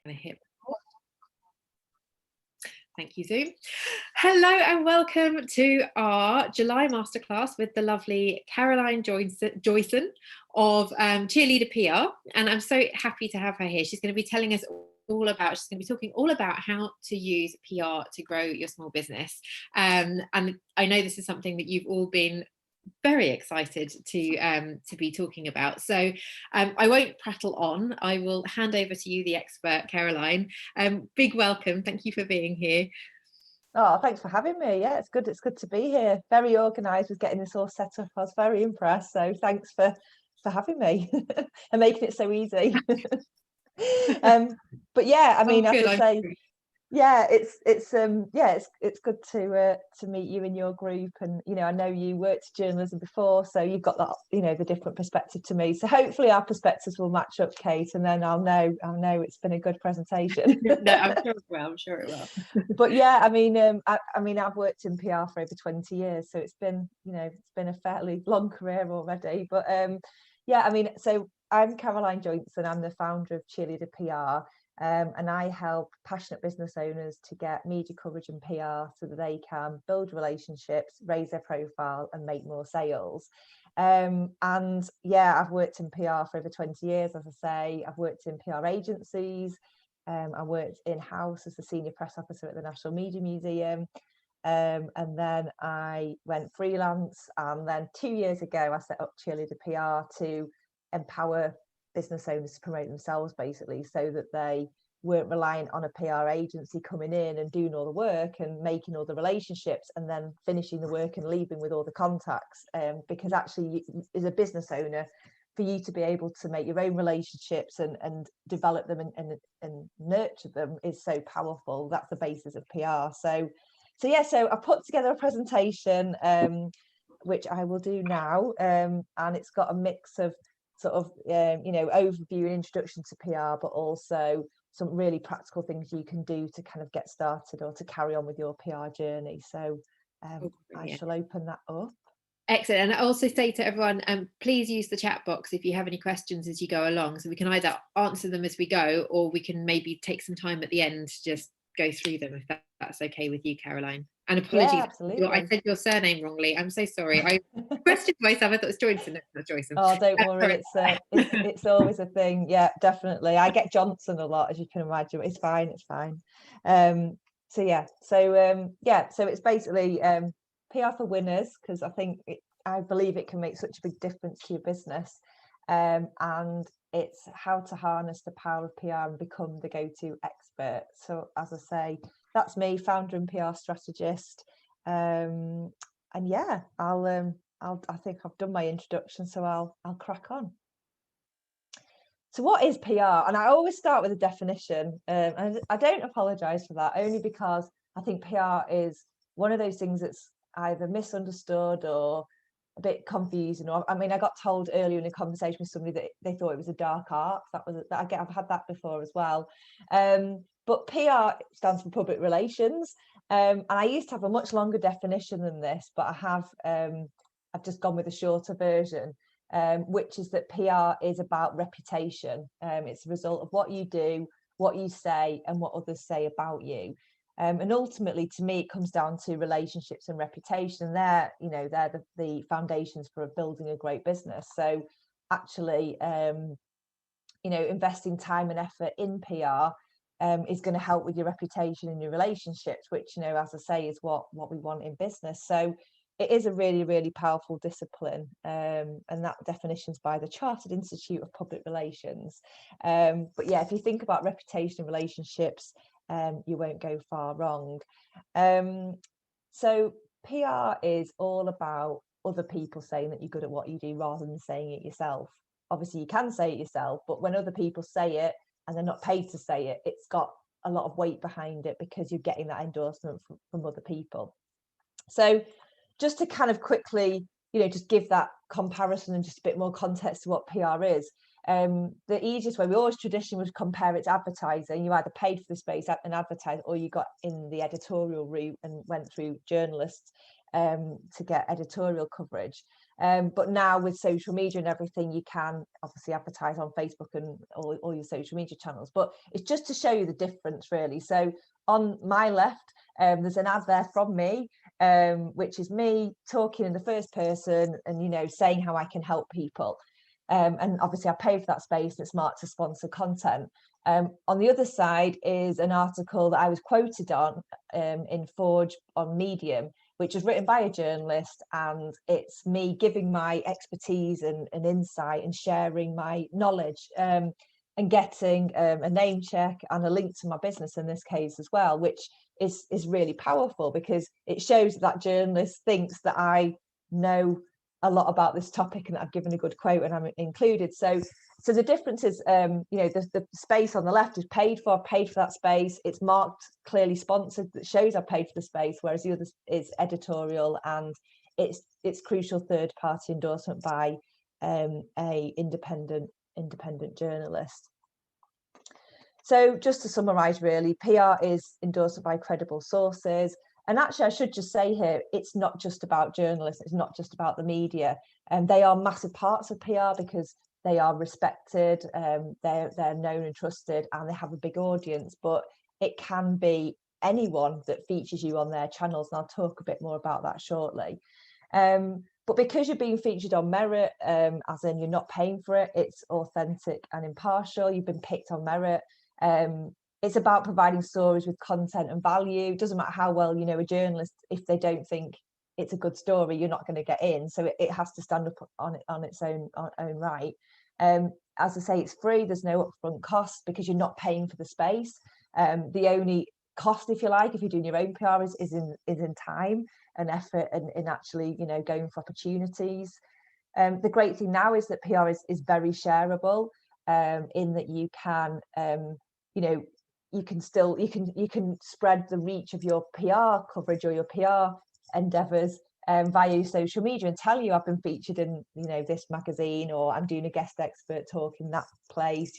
going to hit. Thank you, Zoom. Hello and welcome to our July masterclass with the lovely Caroline Joynson of Cheerleader PR. And I'm so happy to have her here. She's going to be telling us she's going to be talking all about how to use PR to grow your small business. And I know this is something that you've all been very excited to be talking about. So I won't prattle on. I will hand over to you, the expert, Caroline. Big welcome. Thank you for being here. Oh, thanks for having me. Yeah, it's good to be here. Very organised with getting this all set up. I was very impressed. So thanks for having me and making it so easy. But yeah, I mean, as I say, yeah, it's good to meet you in your group, and I know you worked journalism before, so you've got that the different perspective to me. So hopefully our perspectives will match up, Kate, and then I'll know it's been a good presentation. No, I'm sure it will. But yeah, I mean, I've worked in PR for over 20 years, so it's been a fairly long career already. But yeah, I mean, so I'm Caroline Joynson. I'm the founder of Cheerleader PR. And I help passionate business owners to get media coverage and PR so that they can build relationships, raise their profile and make more sales. And yeah, I've worked in PR for over 20 years, as I say. I've worked in PR agencies. I worked in-house as the senior press officer at the National Media Museum. And then I went freelance. And then 2 years ago, I set up Cheerleader PR to empower business owners to promote themselves, basically, so that they weren't reliant on a PR agency coming in and doing all the work and making all the relationships and then finishing the work and leaving with all the contacts. Because actually, as a business owner, for you to be able to make your own relationships and develop them and nurture them is so powerful. That's the basis of PR. So I put together a presentation, which I will do now, and it's got a mix of sort of overview and introduction to PR, but also some really practical things you can do to kind of get started or to carry on with your PR journey. So I shall open that up. Excellent. And I also say to everyone, please use the chat box if you have any questions as you go along, so we can either answer them as we go, or we can maybe take some time at the end to just go through them, if that's okay with you, Caroline. And apologies, I said your surname wrongly. I'm so sorry. I questioned myself. I thought it was Joynson, not Joynson. Oh, don't worry. It's always a thing. Yeah, definitely. I get Johnson a lot, as you can imagine. It's fine. So it's basically PR for winners, because I believe it can make such a big difference to your business. And it's how to harness the power of PR and become the go-to expert. So as I say, that's me, founder and PR strategist. And yeah, I think I've done my introduction, so I'll crack on. So what is PR? And I always start with a definition, and I don't apologise for that, only because I think PR is one of those things that's either misunderstood or a bit confusing. Or I mean, I got told earlier in a conversation with somebody that they thought it was a dark art. I've had that before as well. But PR stands for public relations, and I used to have a much longer definition than this, but I've just gone with a shorter version, which is that PR is about reputation. It's a result of what you do, what you say, and what others say about you. And ultimately, to me, it comes down to relationships and reputation. They're the foundations for building a great business. So actually, investing time and effort in PR is going to help with your reputation and your relationships, which, as I say, is what we want in business. So it is a really, really powerful discipline. And that definition's by the Chartered Institute of Public Relations. But yeah, if you think about reputation and relationships, you won't go far wrong. So PR is all about other people saying that you're good at what you do rather than saying it yourself. Obviously, you can say it yourself, but when other people say it and they're not paid to say it, it's got a lot of weight behind it because you're getting that endorsement from other people. So just to kind of quickly, just give that comparison and just a bit more context to what PR is. The easiest way, we always traditionally would compare it to advertising. You either paid for the space and advertised, or you got in the editorial route and went through journalists to get editorial coverage. But now with social media and everything, you can obviously advertise on Facebook and all your social media channels. But it's just to show you the difference, really. So on my left, there's an ad there from me, which is me talking in the first person and, saying how I can help people. And obviously I pay for that space, and it's marked as sponsored content. On the other side is an article that I was quoted on in Forge on Medium, which was written by a journalist, and it's me giving my expertise and insight and sharing my knowledge, and getting a name check and a link to my business in this case as well, which is really powerful, because it shows that journalist thinks that I know a lot about this topic and that I've given a good quote and I'm included. So the difference is, the space on the left is paid for. I've paid for that space. It's marked clearly sponsored, that shows I've paid for the space, whereas the other is editorial, and it's crucial third-party endorsement by a independent journalist. So just to summarize, really, PR is endorsement by credible sources. And actually, I should just say here, it's not just about journalists, it's not just about the media. And they are massive parts of PR because they are respected, they're known and trusted, and they have a big audience. But it can be anyone that features you on their channels, and I'll talk a bit more about that shortly. But because you're being featured on merit, as in you're not paying for it, it's authentic and impartial, you've been picked on merit. It's about providing stories with content and value. It doesn't matter how well you know a journalist, if they don't think it's a good story, you're not going to get in. So it has to stand up on its own right. As I say, it's free. There's no upfront cost because you're not paying for the space. The only cost, if you like, if you're doing your own PR, is in time and effort and in actually, going for opportunities. The great thing now is that PR is very shareable, in that you can, you can spread the reach of your PR coverage or your PR endeavors via your social media and tell you I've been featured in this magazine, or I'm doing a guest expert talk in that place,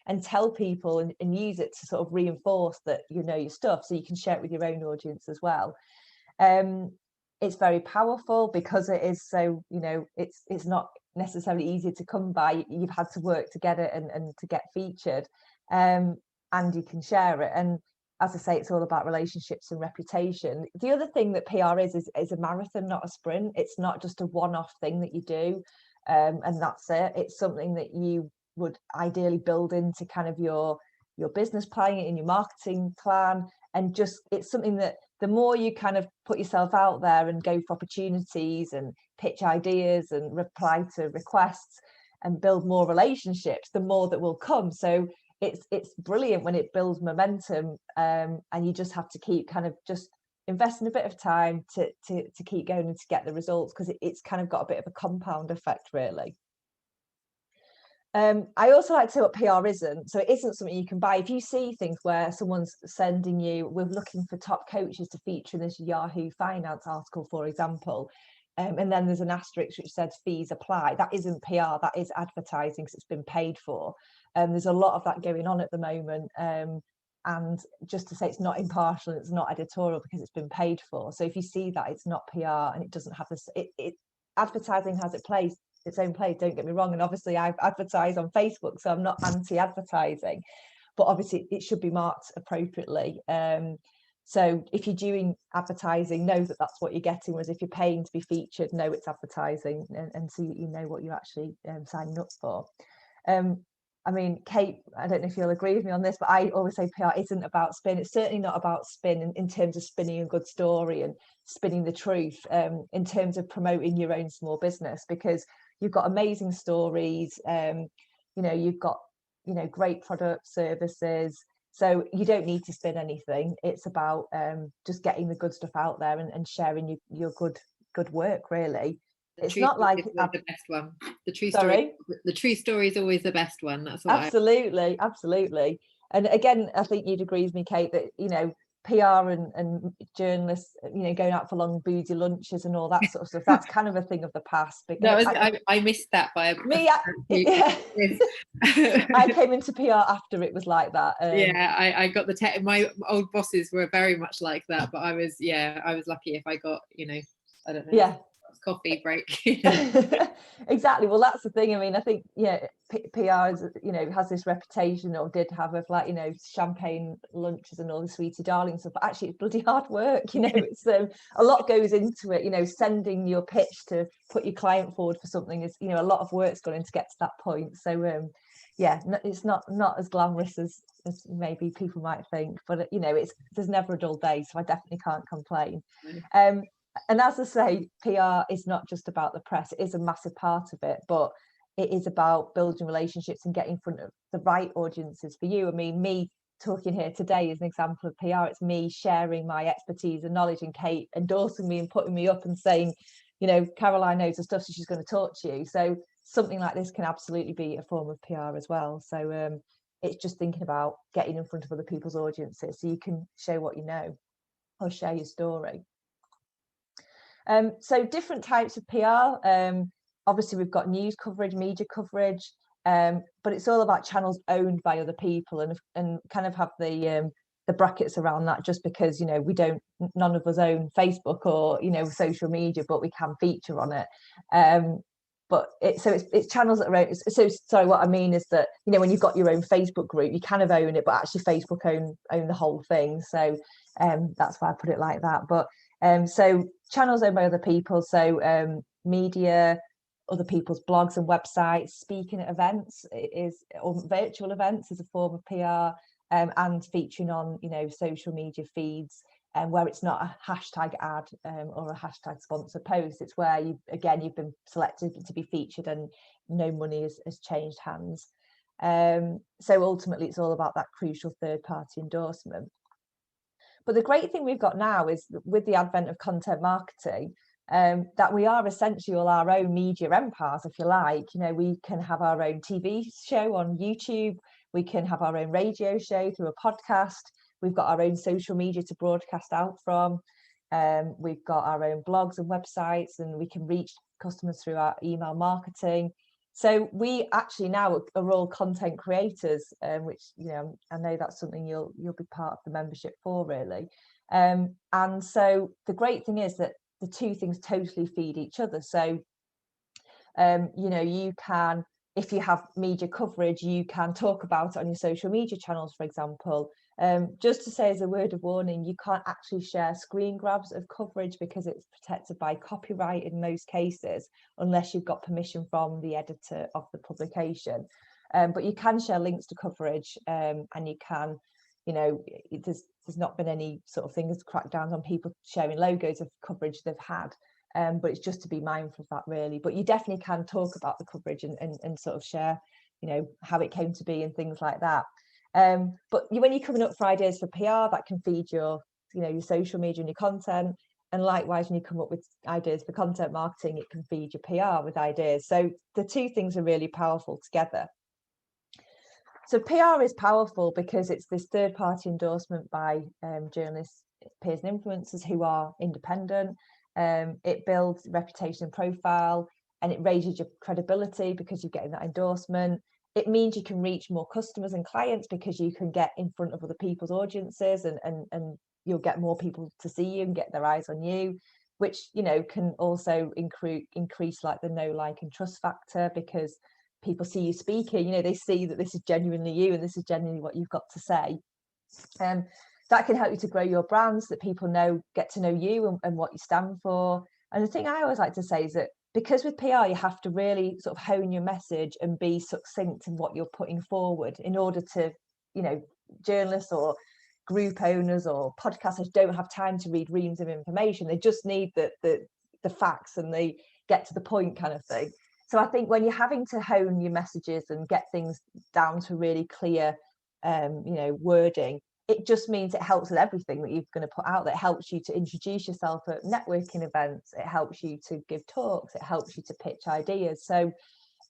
and tell people and use it to sort of reinforce that your stuff, so you can share it with your own audience as well. It's very powerful because it is so, it's not necessarily easy to come by. You've had to work to get it and to get featured, and you can share it. And as I say, it's all about relationships and reputation. The other thing that PR is a marathon, not a sprint. It's not just a one-off thing that you do, and that's it. It's something that you would ideally build into kind of your business plan, in your marketing plan, and just it's something that the more you kind of put yourself out there and go for opportunities and pitch ideas and reply to requests and build more relationships, the more that will come. So it's brilliant when it builds momentum, and you just have to keep kind of just investing a bit of time to keep going and to get the results, because it's kind of got a bit of a compound effect, really. I also like to say what PR isn't. So it isn't something you can buy. If you see things where someone's sending you, we're looking for top coaches to feature in this Yahoo Finance article, for example, and then there's an asterisk which says fees apply. That isn't PR, that is advertising, because it's been paid for. There's a lot of that going on at the moment. And just to say, it's not impartial, it's not editorial, because it's been paid for. So if you see that, it's not PR, and it doesn't have this. Advertising has its own place, don't get me wrong, and obviously I've advertised on Facebook, so I'm not anti-advertising, but obviously it should be marked appropriately. So if you're doing advertising, know that that's what you're getting, whereas if you're paying to be featured, know it's advertising, and so you know what you're actually signing up for. I mean, Kate, I don't know if you'll agree with me on this, but I always say PR isn't about spin. It's certainly not about spin in terms of spinning a good story and spinning the truth, in terms of promoting your own small business, because you've got amazing stories, you've got, great products, services. So you don't need to spin anything. It's about just getting the good stuff out there and sharing your good work, really. It's not like the best one. The true story is always the best one. That's what absolutely. And again, I think you'd agree with me, Kate, that PR and journalists, going out for long boozy lunches and all that sort of stuff, that's kind of a thing of the past. Because I missed that by me. I came into PR after it was like that. I got my old bosses were very much like that, but I was lucky if I got, I don't know. Yeah. coffee break. Exactly. Well, that's the thing. I mean, I think, PR is, has this reputation, or did have, of like, champagne lunches and all the sweetie darling stuff, but actually it's bloody hard work. It's a lot goes into it. Sending your pitch to put your client forward for something is, a lot of work's gone in to get to that point. So it's not as glamorous as maybe people might think, but there's never a dull day, so I definitely can't complain. And as I say, PR is not just about the press. It is a massive part of it, but it is about building relationships and getting in front of the right audiences for you. I mean, me talking here today is an example of PR. It's me sharing my expertise and knowledge, and Kate endorsing me and putting me up and saying, Caroline knows the stuff, so she's going to talk to you. So something like this can absolutely be a form of PR as well. So it's just thinking about getting in front of other people's audiences so you can show what you know or share your story. So different types of PR. Obviously, we've got news coverage, media coverage, but it's all about channels owned by other people, and kind of have the brackets around that, just because none of us own Facebook or social media, but we can feature on it. But it's channels that are owned. So sorry, what I mean is that when you've got your own Facebook group, you kind of own it, but actually Facebook own the whole thing. So that's why I put it like that. But so channels owned by other people, so media, other people's blogs and websites, speaking at events or virtual events is a form of PR, and featuring on social media feeds, where it's not a hashtag ad or a hashtag sponsor post. It's where you've been selected to be featured and no money has changed hands. So ultimately it's all about that crucial third-party endorsement. But the great thing we've got now is, with the advent of content marketing, that we are essentially all our own media empires, if you like. We can have our own TV show on YouTube. We can have our own radio show through a podcast. We've got our own social media to broadcast out from. We've got our own blogs and websites, and we can reach customers through our email marketing. So we actually now are all content creators, which I know that's something you'll be part of the membership for, really. And so the great thing is that the two things totally feed each other. So you can, if you have media coverage, you can talk about it on your social media channels, for example. Just to say, as a word of warning, you can't actually share screen grabs of coverage because it's protected by copyright in most cases, unless you've got permission from the editor of the publication. But you can share links to coverage, and you can, there's not been any sort of things cracked down on people sharing logos of coverage they've had. But it's just to be mindful of that, really. But you definitely can talk about the coverage and sort of share, how it came to be and things like that. But when you're coming up for ideas for PR, that can feed your social media and your content. And likewise, when you come up with ideas for content marketing, it can feed your PR with ideas. So the two things are really powerful together. So PR is powerful because it's this third-party endorsement by journalists, peers and influencers who are independent. It builds reputation and profile, and it raises your credibility because you're getting that endorsement. It means you can reach more customers and clients because you can get in front of other people's audiences, and you'll get more people to see you and get their eyes on you, which can also increase like the know, like and trust factor, because people see you speaking, they see that this is genuinely you and this is genuinely what you've got to say. That can help you to grow your brands, that people get to know you and what you stand for. And the thing I always like to say is that, because with PR, you have to really sort of hone your message and be succinct in what you're putting forward, in order to, journalists or group owners or podcasters don't have time to read reams of information. They just need the facts, and they get to the point kind of thing. So I think when you're having to hone your messages and get things down to really clear, wording, it just means it helps with everything that you're going to put out there. It helps you to introduce yourself at networking events. It helps you to give talks. It helps you to pitch ideas. So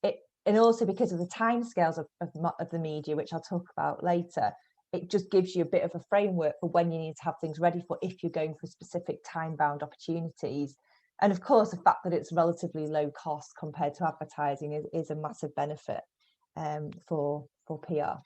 and also because of the timescales of the media, which I'll talk about later, it just gives you a bit of a framework for when you need to have things ready for, if you're going for specific time-bound opportunities. And of course, the fact that it's relatively low cost compared to advertising is a massive benefit for PR.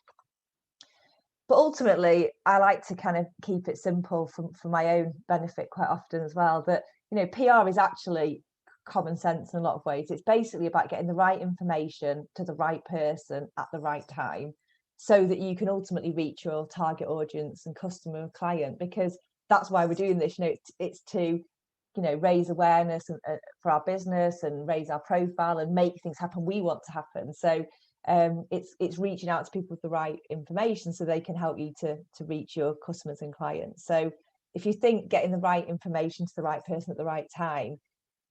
But ultimately, I like to kind of keep it simple for my own benefit quite often as well, that PR is actually common sense in a lot of ways. It's basically about getting the right information to the right person at the right time, so that you can ultimately reach your target audience and customer and client, because that's why we're doing this. It's to raise awareness for our business and raise our profile and make things happen we want to happen. So it's reaching out to people with the right information so they can help you to reach your customers and clients. So if you think getting the right information to the right person at the right time,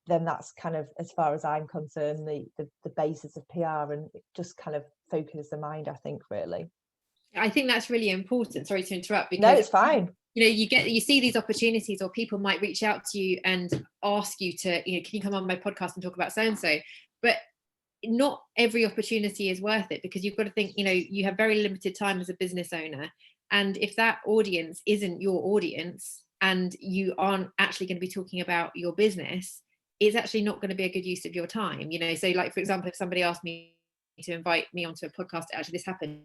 then that's kind of, as far as I'm concerned, the basis of PR, and it just kind of focuses the mind, I think, really. I think that's really important. Sorry to interrupt, because no, it's fine. You see these opportunities, or people might reach out to you and ask you to, can you come on my podcast and talk about so and so, but not every opportunity is worth it, because you've got to think, you have very limited time as a business owner, and if that audience isn't your audience and you aren't actually going to be talking about your business, it's actually not going to be a good use of your time. So like, for example, if somebody asked me to invite me onto a podcast, actually this happened,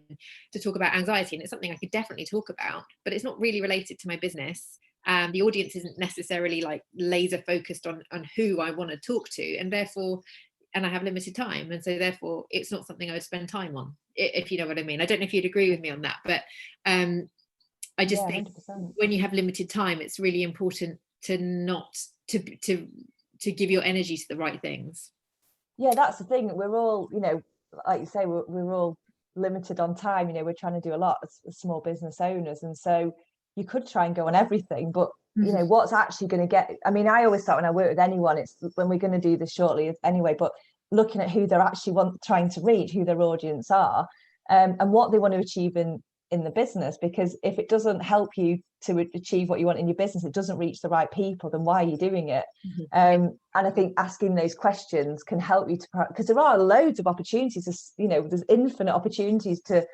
to talk about anxiety, and it's something I could definitely talk about, but it's not really related to my business. The audience isn't necessarily like laser focused on who I want to talk to, and I have limited time, and so therefore it's not something I would spend time on, if you know what I mean. I don't know if you'd agree with me on that, but I just think 100%. When you have limited time, it's really important to not to give your energy to the right things. Yeah, that's the thing. We're all, like you say, we're all limited on time. We're trying to do a lot as small business owners, and so you could try and go on everything, but what's actually going to get, I always thought when I work with anyone, it's when we're going to do this shortly anyway, but looking at who they're actually trying to reach, who their audience are, and what they want to achieve in the business. Because if it doesn't help you to achieve what you want in your business, it doesn't reach the right people, then why are you doing it? And I think asking those questions can help you because there are loads of opportunities. There's infinite opportunities to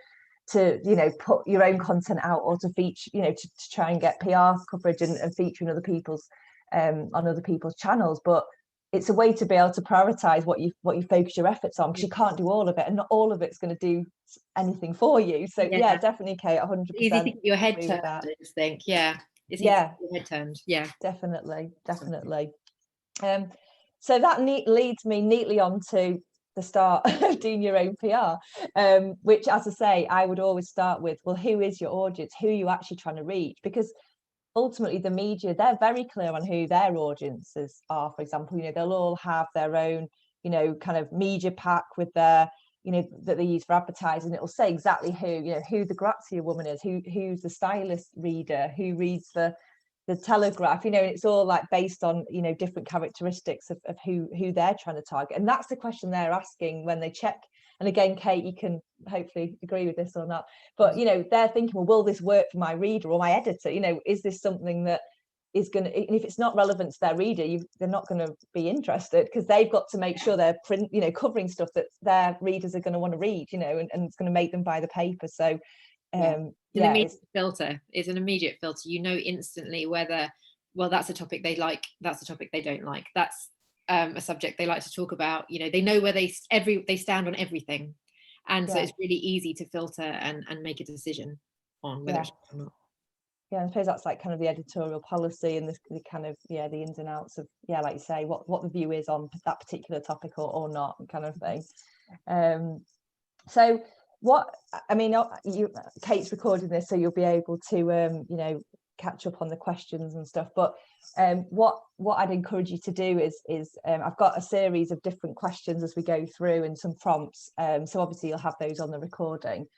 put your own content out, or to feature, to try and get PR coverage and featuring other people's on other people's channels. But it's a way to be able to prioritize what you focus your efforts on, because you can't do all of it, and not all of it's going to do anything for you. So yeah definitely, Kate, 100%. Easy to get your head turned, I just think. It's easy to get your head turned. Definitely. So that leads me neatly on to the start of doing your own PR, which, as I say, I would always start with, well, who is your audience? Who are you actually trying to reach? Because ultimately the media, they're very clear on who their audiences are. For example, they'll all have their own, kind of media pack with their, that they use for advertising. It'll say exactly who the Grazia woman is, who's the stylist reader, who reads the Telegraph, and it's all like based on different characteristics of who they're trying to target. And that's the question they're asking when they check. And again, Kate, you can hopefully agree with this or not, but they're thinking, well, will this work for my reader or my editor? Is this something that is going to, and if it's not relevant to their reader, they're not going to be interested, because they've got to make sure they're covering stuff that their readers are going to want to read, and it's going to make them buy the paper. So filter is an immediate filter. Instantly whether, well, that's a topic they like, that's a topic they don't like, that's a subject they like to talk about. They know where they stand on everything, and so it's really easy to filter and make a decision on whether it's or not. I suppose that's like kind of the editorial policy and the kind of the ins and outs of like you say, what the view is on that particular topic or not, kind of thing. So Kate's recording this, so you'll be able to catch up on the questions and stuff, but what I'd encourage you to do is I've got a series of different questions as we go through, and some prompts, so obviously you'll have those on the recording,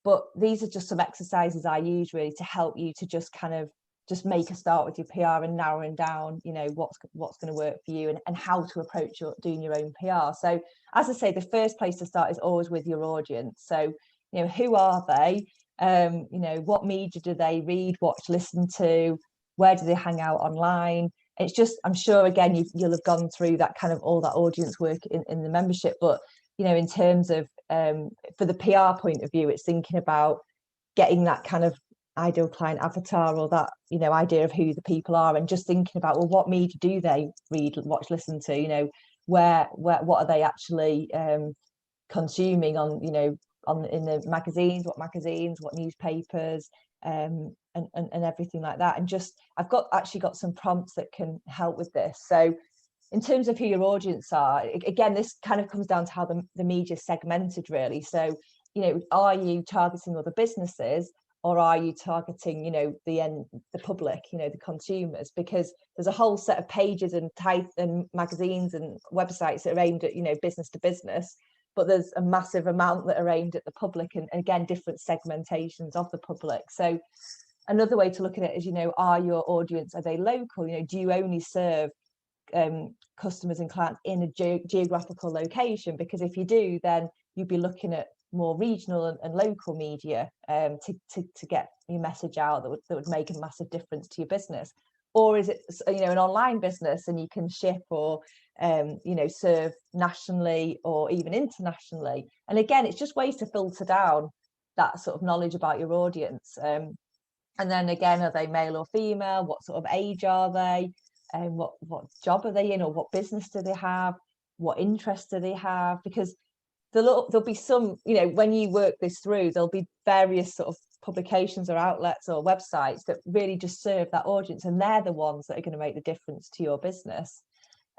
but these are just some exercises I use really to help you to just kind of just make a start with your PR and narrowing down what's going to work for you, and how to approach doing your own PR. So as I say, the first place to start is always with your audience. So who are they? What media do they read, watch, listen to? Where do they hang out online? It's just, I'm sure again you'll have gone through that kind of all that audience work in the membership, but in terms of for the PR point of view, it's thinking about getting that kind of ideal client avatar, or that idea of who the people are, and just thinking about, well, what media do they read, watch, listen to? Where what are they actually consuming on in the magazines, what newspapers, and everything like that. And just I've actually got some prompts that can help with this. So in terms of who your audience are, again, this kind of comes down to how the media is segmented, really. So, you know, are you targeting other businesses, or are you targeting, you know, the public, you know, the consumers? Because there's a whole set of pages and magazines and websites that are aimed at, you know, business to business, but there's a massive amount that are aimed at the public, and again, different segmentations of the public. So another way to look at it is, you know, are your audience, are they local? You know, do you only serve customers and clients in a geographical location? Because if you do, then you'd be looking at more regional and local media to get your message out that would make a massive difference to your business. Or is it, you know, an online business and you can ship or you know, serve nationally or even internationally? And again, it's just ways to filter down that sort of knowledge about your audience. And then again, are they male or female? What sort of age are they? And what job are they in, or what business do they have? What interests do they have? Because there'll be some, you know, when you work this through, there'll be various sort of publications or outlets or websites that really just serve that audience, and they're the ones that are going to make the difference to your business.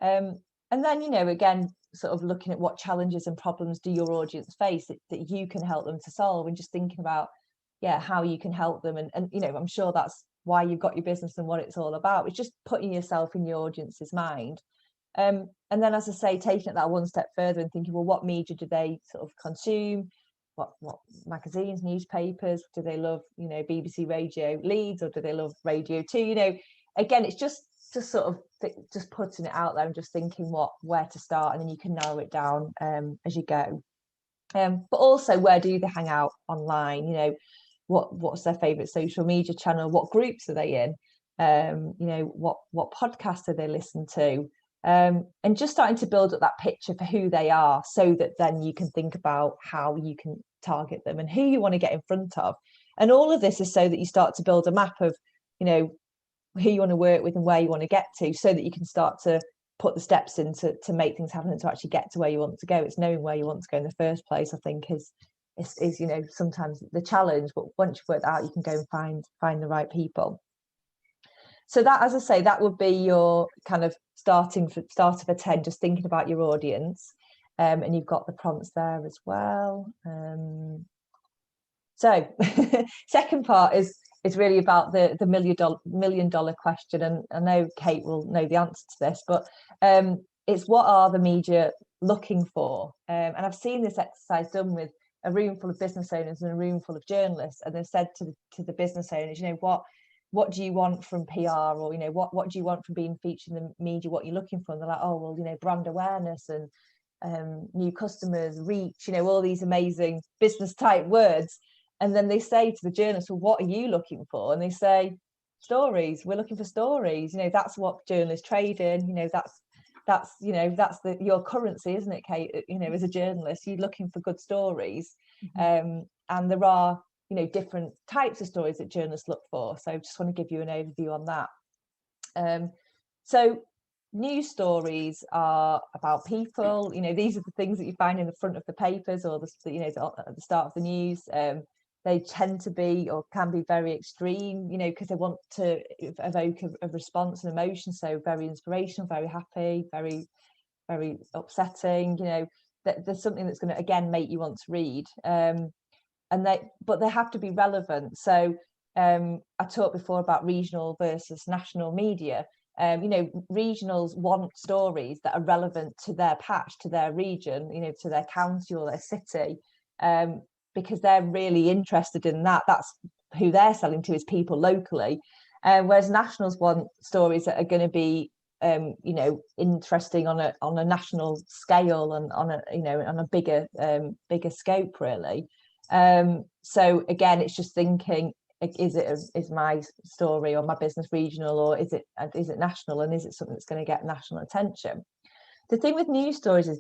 And then, you know, again, sort of looking at what challenges and problems do your audience face that you can help them to solve, and just thinking about, yeah, how you can help them. And you know, I'm sure that's why you've got your business and what it's all about. It's just putting yourself in your audience's mind. And then, as I say, taking it that one step further and thinking, well, what media do they sort of consume? What magazines, newspapers? Do they love, you know, BBC Radio Leeds, or do they love Radio 2? You know, again, it's just sort of just putting it out there and just thinking where to start, and then you can narrow it down as you go. But also, where do they hang out online? You know, what's their favorite social media channel? What groups are they in? You know, what podcasts do they listen to? And just starting to build up that picture for who they are, so that then you can think about how you can target them and who you want to get in front of. And all of this is so that you start to build a map of, you know, who you want to work with and where you want to get to, so that you can start to put the steps in to make things happen and to actually get to where you want to go. It's knowing where you want to go in the first place, I think, is you know, sometimes the challenge, but once you've worked that out, you can go and find the right people. So that, as I say, that would be your kind of start of a 10, just thinking about your audience. And you've got the prompts there as well. So second part is really about the million dollar question. And I know Kate will know the answer to this, but it's, what are the media looking for? And I've seen this exercise done with a room full of business owners and a room full of journalists, and they've said to the business owners, you know, what do you want from PR, or, you know, what do you want from being featured in the media? What you're looking for? And they're like, oh, well, you know, brand awareness and new customers, reach, you know, all these amazing business type words. And then they say to the journalists, well, what are you looking for? And they say, stories. We're looking for stories. You know, that's what journalists trade in. You know, that's you know, that's your currency, isn't it, Kate? You know, as a journalist, you're looking for good stories. And there are, you know, different types of stories that journalists look for. So I just want to give you an overview on that. So news stories are about people. You know, these are the things that you find in the front of the papers, or you know, at the start of the news. They tend to be, or can be, very extreme, you know, because they want to evoke a response and emotion. So very inspirational, very happy, very, very upsetting. You know, there's something that's going to, again, make you want to read. But they have to be relevant. So I talked before about regional versus national media. You know, regionals want stories that are relevant to their patch, to their region, you know, to their county or their city, because they're really interested in that. That's who they're selling to, is people locally. Whereas nationals want stories that are going to be, you know, interesting on a national scale, and on a, you know, on a bigger scope, really. So again, it's just thinking, is my story or my business regional, or is it national, and is it something that's going to get national attention? The thing with news stories is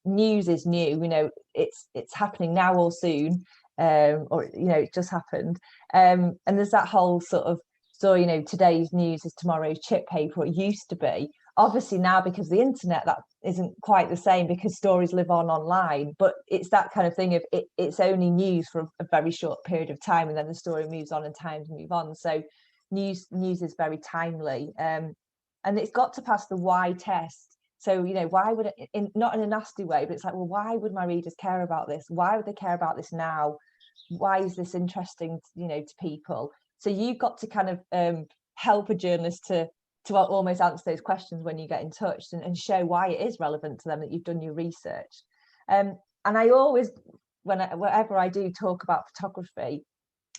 news is new. You know, it's happening now or soon, or, you know, it just happened. And there's that whole sort of story, you know, today's news is tomorrow's chip paper, or it used to be. Obviously now, because of the internet, that isn't quite the same, because stories live online. But it's that kind of thing of it's only news for a very short period of time, and then the story moves on and times move on. So news is very timely, and it's got to pass the why test So, why would it, not in a nasty way, but it's like, well, why would my readers care about this? Why would they care about this now? Why is this interesting, to people? So you've got to kind of help a journalist to almost answer those questions when you get in touch, and show why it is relevant to them that you've done your research. And I always, whenever I do talk about photography,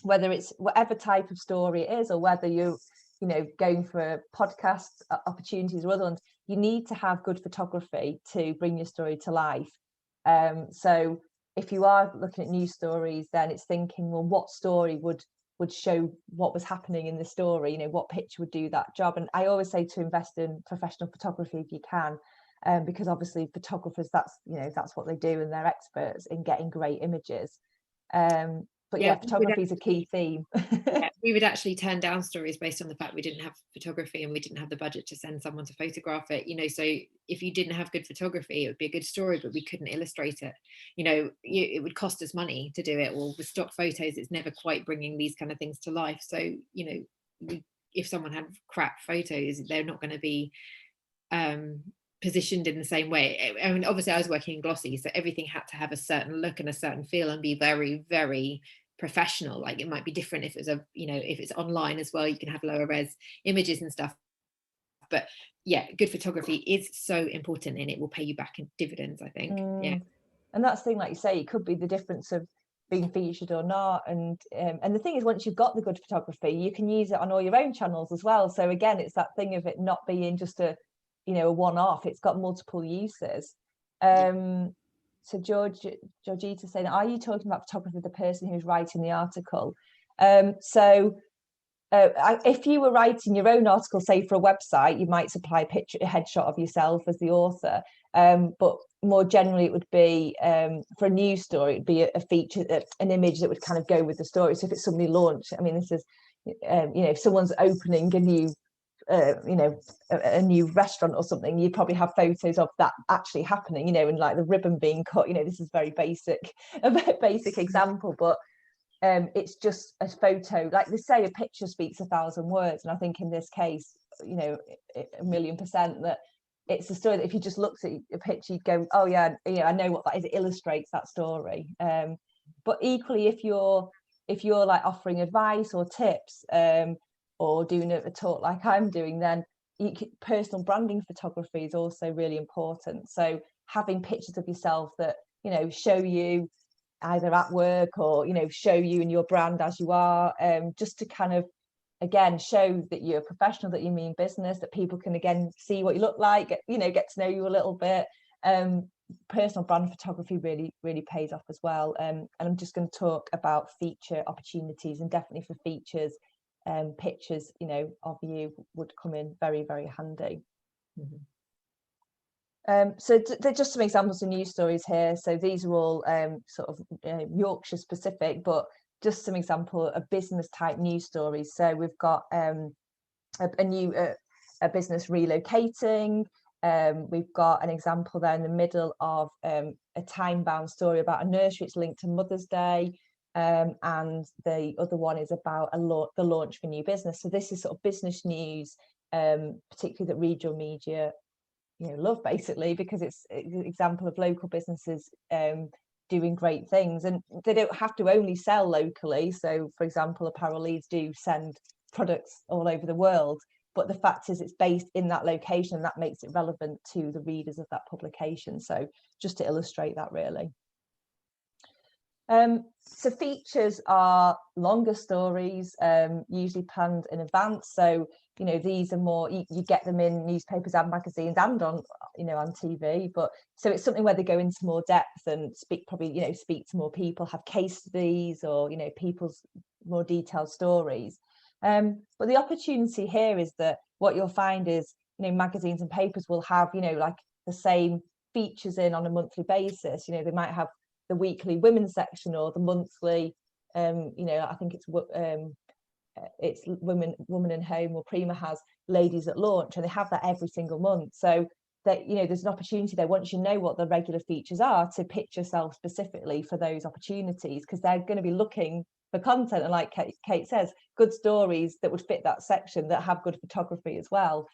whether it's whatever type of story it is, or whether you're going for podcast opportunities or other ones, you need to have good photography to bring your story to life. So if you are looking at news stories, then it's thinking, well, what story would show what was happening in the story? What picture would do that job? And I always say to invest in professional photography if you can, because obviously photographers, that's what they do, and they're experts in getting great images. But yeah, photography is a key theme. Yeah, we would actually turn down stories based on the fact we didn't have photography and we didn't have the budget to send someone to photograph it. So if you didn't have good photography, it would be a good story, but we couldn't illustrate it. It would cost us money to do it. Well, with stock photos, it's never quite bringing these kind of things to life. So if someone had crap photos, they're not going to be positioned in the same way. I mean, obviously I was working in glossy, so everything had to have a certain look and a certain feel and be very, very professional. Like, it might be different if it's if it's online as well, you can have lower res images and stuff. But yeah, good photography is so important, and it will pay you back in dividends, I think. Yeah. And that's the thing, like you say, it could be the difference of being featured or not. And the thing is, once you've got the good photography, you can use it on all your own channels as well. So again, it's that thing of it not being just a one-off. It's got multiple uses. So Georgita saying, are you talking about photography of the person who's writing the article? If you were writing your own article, say for a website, you might supply a headshot of yourself as the author. But more generally, it would be for a news story, it'd be a feature, an image that would kind of go with the story. So if it's somebody launched, I mean, this is, if someone's opening a new a new restaurant or something, you probably have photos of that actually happening, and like the ribbon being cut. This is a basic example, but it's just a photo. Like they say, a picture speaks 1,000 words, and I think in this case, 1,000,000% that it's a story that if you just looked at a picture, you'd go, oh yeah, I know what that is. It illustrates that story. But equally, if you're like offering advice or tips, or doing a talk like I'm doing, then personal branding photography is also really important. So having pictures of yourself that show you either at work or show you and your brand as you are, just to kind of again show that you're a professional, that you mean business, that people can again see what you look like, get to know you a little bit. Personal brand photography really pays off as well. And I'm just going to talk about feature opportunities, and definitely for features, pictures of you would come in very, very handy. So they're just some examples of news stories here. So these are all sort of Yorkshire specific, but just some example of business type news stories. So we've got a business relocating. We've got an example there in the middle of a time-bound story about a nursery. It's linked to Mother's Day. And the other one is about the launch of a new business. So this is sort of business news, particularly that regional media love, basically, because it's an example of local businesses doing great things, and they don't have to only sell locally. So for example, apparel leads do send products all over the world, but the fact is it's based in that location, and that makes it relevant to the readers of that publication. So just to illustrate that, really. So features are longer stories, usually planned in advance. So these are more, you get them in newspapers and magazines and on on TV. But so it's something where they go into more depth and speak to more people, have case studies, or people's more detailed stories. But the opportunity here is that what you'll find is magazines and papers will have like the same features in on a monthly basis. They might have the weekly women's section, or the monthly I think it's woman in home, or Prima has ladies at launch, and they have that every single month. So that there's an opportunity there, once you know what the regular features are, to pitch yourself specifically for those opportunities, because they're going to be looking for content, and like Kate says, good stories that would fit that section, that have good photography as well.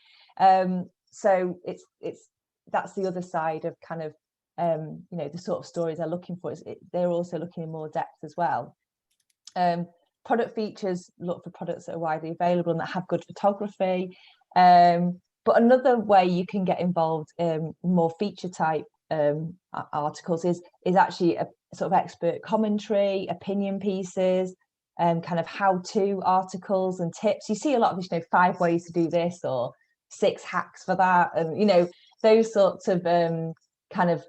So it's that's the other side of kind of you know, the sort of stories they're looking for. They're also looking in more depth as well. Product features look for products that are widely available and that have good photography. But another way you can get involved in more feature type articles is actually a sort of expert commentary, opinion pieces, kind of how-to articles and tips. You see a lot of this, you know, 5 ways to do this or 6 hacks for that, and you know, those sorts of kind of,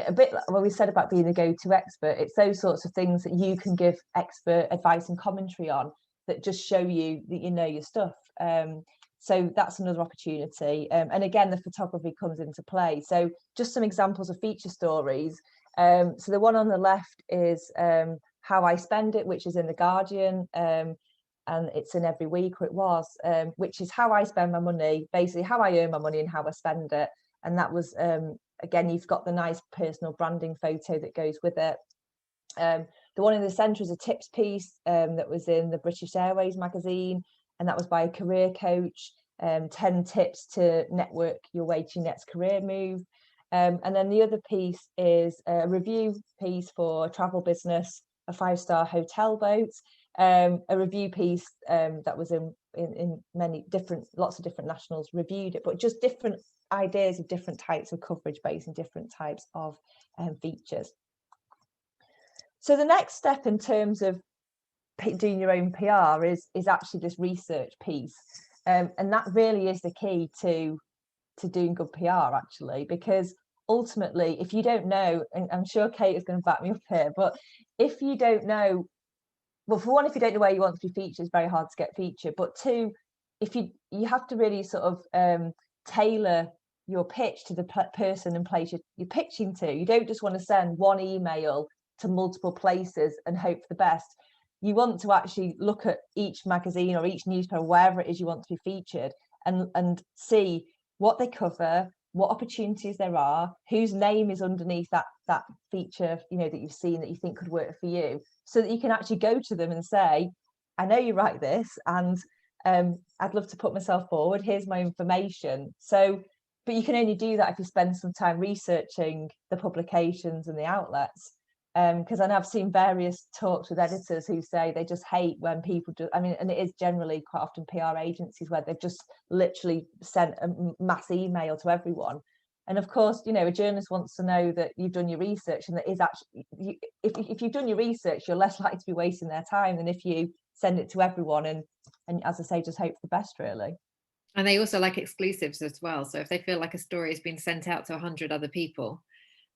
a bit like what we said about being a go-to expert. It's those sorts of things that you can give expert advice and commentary on that just show you that you know your stuff. So that's another opportunity. And again, the photography comes into play. So just some examples of feature stories. So the one on the left is How I Spend It, which is in The Guardian. And it's in every week, or it was, which is how I spend my money, basically how I earn my money and how I spend it. And that was, again, you've got the nice personal branding photo that goes with it. The one in the centre is a tips piece that was in the British Airways magazine, and that was by a career coach, 10 tips to network your way to your next career move. And then the other piece is a review piece for a travel business, a 5-star hotel boat, a review piece that was in many different, lots of different nationals reviewed it, but just different ideas of different types of coverage based on different types of features. So the next step in terms of doing your own PR is actually this research piece, and that really is the key to doing good PR, actually, because ultimately, if you don't know, and I'm sure Kate is going to back me up here, but if you don't know, well, for one, if you don't know where you want to be featured, it's very hard to get featured. But 2, if you have to really sort of tailor your pitch to the person and place you're pitching to. You don't just want to send one email to multiple places and hope for the best. You want to actually look at each magazine or each newspaper, wherever it is you want to be featured, and see what they cover, what opportunities there are, whose name is underneath that feature, you know, that you've seen that you think could work for you, so that you can actually go to them and say, I know you write this, and I'd love to put myself forward. Here's my information. So, but you can only do that if you spend some time researching the publications and the outlets. Because I know I've seen various talks with editors who say they just hate when people do, I mean, and it is generally quite often PR agencies where they've just literally sent a mass email to everyone. And of course, you know, a journalist wants to know that you've done your research, and that is actually, if you've done your research, you're less likely to be wasting their time than if you send it to everyone and as I say, just hope for the best, really. And they also like exclusives as well. So if they feel like a story has been sent out to 100 other people,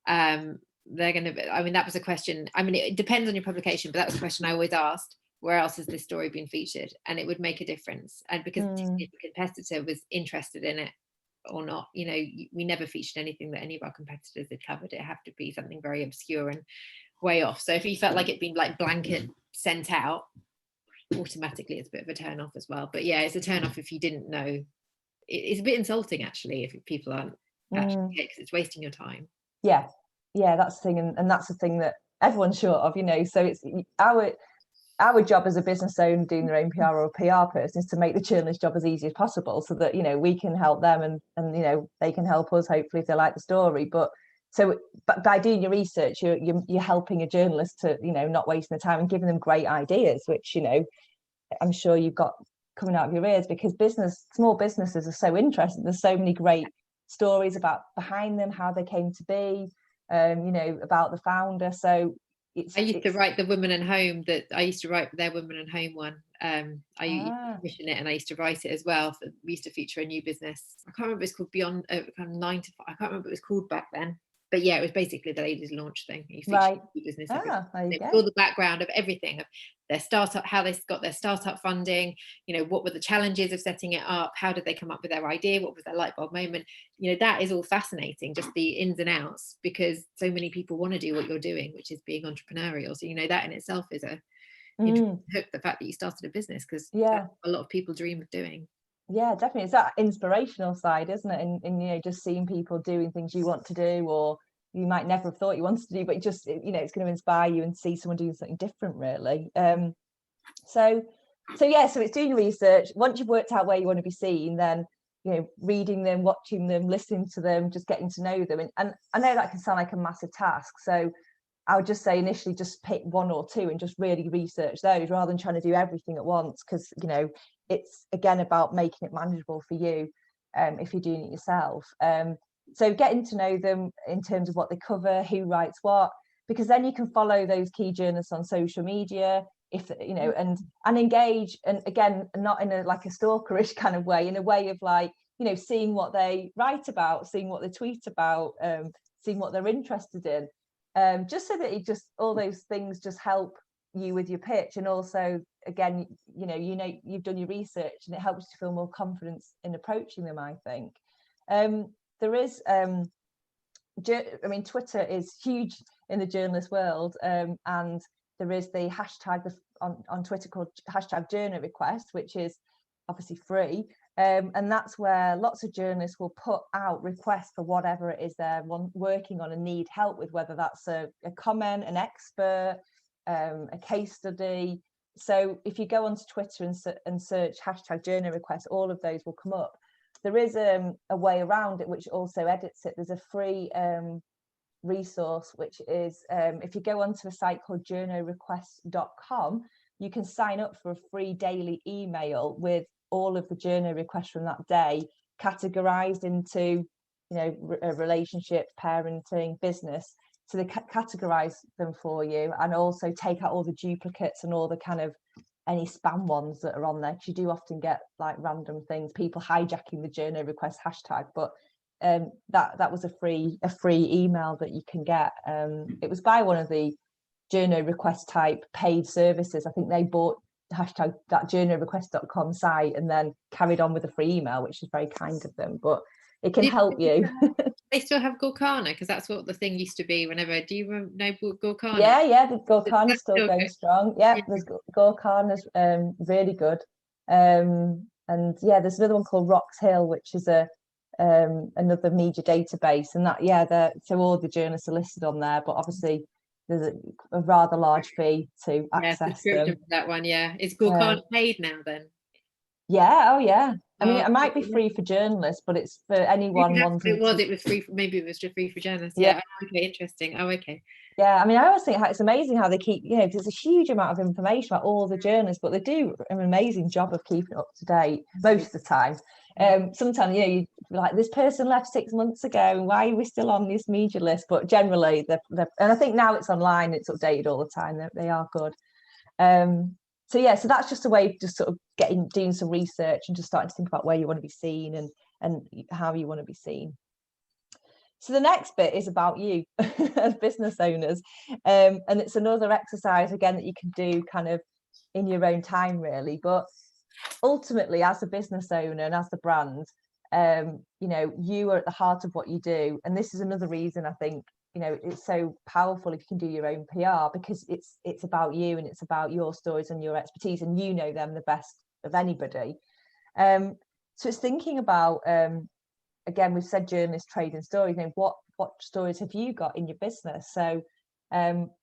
they're going to, I mean, that was a question. I mean, it depends on your publication, but that was a question I always asked. Where else has this story been featured? And it would make a difference. And because if a competitor was interested in it or not, you know, we never featured anything that any of our competitors had covered. It had to be something very obscure and way off. So if you felt like it'd been like blanket sent out, automatically it's a bit of a turn off as well. But yeah, it's a turn off if you didn't know. It's a bit insulting actually if people aren't actually, because it's wasting your time. Yeah, that's the thing, and that's the thing that everyone's short of, you know. So it's our job as a business owner doing their own PR or a PR person is to make the journalist job as easy as possible, so that, you know, we can help them and you know, they can help us, hopefully, if they like the story. But by doing your research, you're helping a journalist to, you know, not wasting the time and giving them great ideas, which, you know, I'm sure you've got coming out of your ears, because small businesses are so interesting. There's so many great stories about behind them, how they came to be, you know, about the founder. So I used to write the Women and Home, that I used to write their Women and Home one. I used to commission it, and I used to write it as well. We used to feature a new business. I can't remember if it's called Beyond kind of 9 to 5. I can't remember what it was called back then. But yeah, it was basically the ladies' launch thing. You featured business, all the background of everything, of their startup, how they got their startup funding, you know, what were the challenges of setting it up, how did they come up with their idea, what was their light bulb moment. You know, that is all fascinating, just the ins and outs, because so many people want to do what you're doing, which is being entrepreneurial. So, you know, that in itself is a hook, the fact that you started a business, because a lot of people dream of doing. Yeah, definitely. It's that inspirational side, isn't it? And you know, just seeing people doing things you want to do, or you might never have thought you wanted to do, but just, you know, it's going to inspire you and see someone doing something different, really. So it's doing research. Once you've worked out where you want to be seen, then reading them, watching them, listening to them, just getting to know them. And I know that can sound like a massive task, so I would just say initially just pick one or two and just really research those rather than trying to do everything at once, because it's again about making it manageable for you if you're doing it yourself. So getting to know them in terms of what they cover, who writes what, because then you can follow those key journalists on social media, if and engage, and again, not in a like a stalkerish kind of way, in a way of like seeing what they write about, seeing what they tweet about, seeing what they're interested in, just so that all those things just help you with your pitch. And also again, you've done your research and it helps you feel more confidence in approaching them, I think. There is Twitter is huge in the journalist world, and there is the hashtag on Twitter called #journal request, which is obviously free, and that's where lots of journalists will put out requests for whatever it is they're working on and need help with, whether that's a comment, an expert, a case study. So if you go onto Twitter and search #journal request, all of those will come up. There is a way around it which also edits it. There's a free resource, which is if you go onto a site called journalrequest.com, you can sign up for a free daily email with all of the journal requests from that day, categorized into relationships, parenting, business. So they categorize them for you, and also take out all the duplicates and all the kind of any spam ones that are on there, because you do often get like random things, people hijacking the journal request hashtag. But that was a free email that you can get. It was by one of the journal request type paid services. I think they bought that journalrequest.com site and then carried on with a free email, which is very kind of them, but it can help you. They still have Gorkana, because that's what the thing used to be whenever. Do you know Gorkana? Yeah, the Gorkana's still going strong. Yeah, there's Gorkana's really good. And yeah, there's another one called Rocks Hill, which is another media database, and so all the journalists are listed on there, but obviously there's a rather large fee to access them. That one, yeah. Is Gorkana paid now then? Yeah, I mean, it might be free for journalists, but it's for anyone wanting. It was free. Maybe it was just free for journalists. Yeah. Okay, interesting. Oh, okay. Yeah, I mean, I always think it's amazing how they keep, there's a huge amount of information about all the journalists, but they do an amazing job of keeping up to date most of the time. Sometimes, you like, this person left 6 months ago, why are we still on this media list? But generally, and I think now it's online, it's updated all the time. They are good. So that's just a way of just sort of doing some research and just starting to think about where you want to be seen and how you want to be seen. So the next bit is about you as business owners, and it's another exercise again that you can do kind of in your own time, really. But ultimately, as a business owner and as the brand, you are at the heart of what you do, and this is another reason I think it's so powerful if you can do your own PR, because it's about you and it's about your stories and your expertise, and you know them the best of anybody. So it's thinking about again, we've said journalists, trade and stories. What stories have you got in your business? So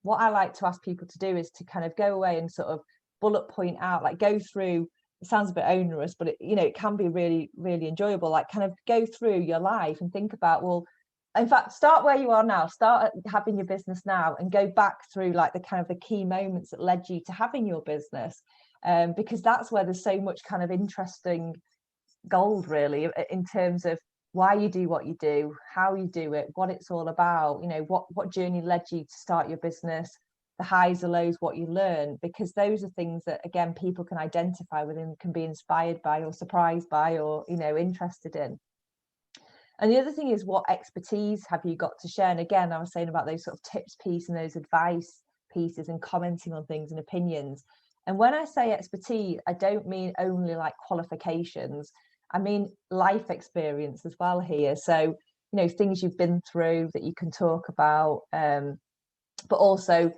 what I like to ask people to do is to kind of go away and sort of bullet point out, like go through, it sounds a bit onerous, but it can be really, really enjoyable, like kind of go through your life and think about, well, in fact, start where you are now, start having your business now, and go back through like the kind of the key moments that led you to having your business, because that's where there's so much kind of interesting gold, really, in terms of why you do what you do, how you do it, what it's all about, what journey led you to start your business, the highs, the lows, what you learn, because those are things that, again, people can identify with and can be inspired by or surprised by or, interested in. And the other thing is, what expertise have you got to share? And again, I was saying about those sort of tips piece and those advice pieces and commenting on things and opinions. And when I say expertise, I don't mean only like qualifications. I mean life experience as well here. So, things you've been through that you can talk about, but also,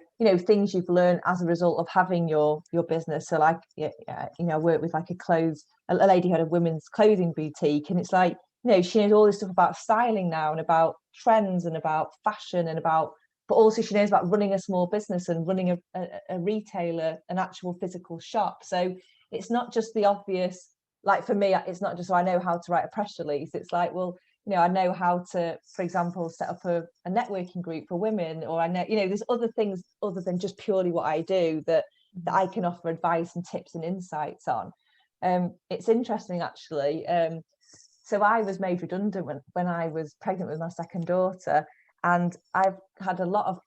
things you've learned as a result of having your business. So like, I work with like a lady who had a women's clothing boutique, and it's like, she knows all this stuff about styling now and about trends and about fashion and but also she knows about running a small business and running a retailer, an actual physical shop. So it's not just the obvious like for me, it's not just so I know how to write a press release. It's like, well, I know how to, for example, set up a networking group for women, or I know, there's other things other than just purely what I do that I can offer advice and tips and insights on. It's interesting, actually. So I was made redundant when I was pregnant with my second daughter, and I've had a lot of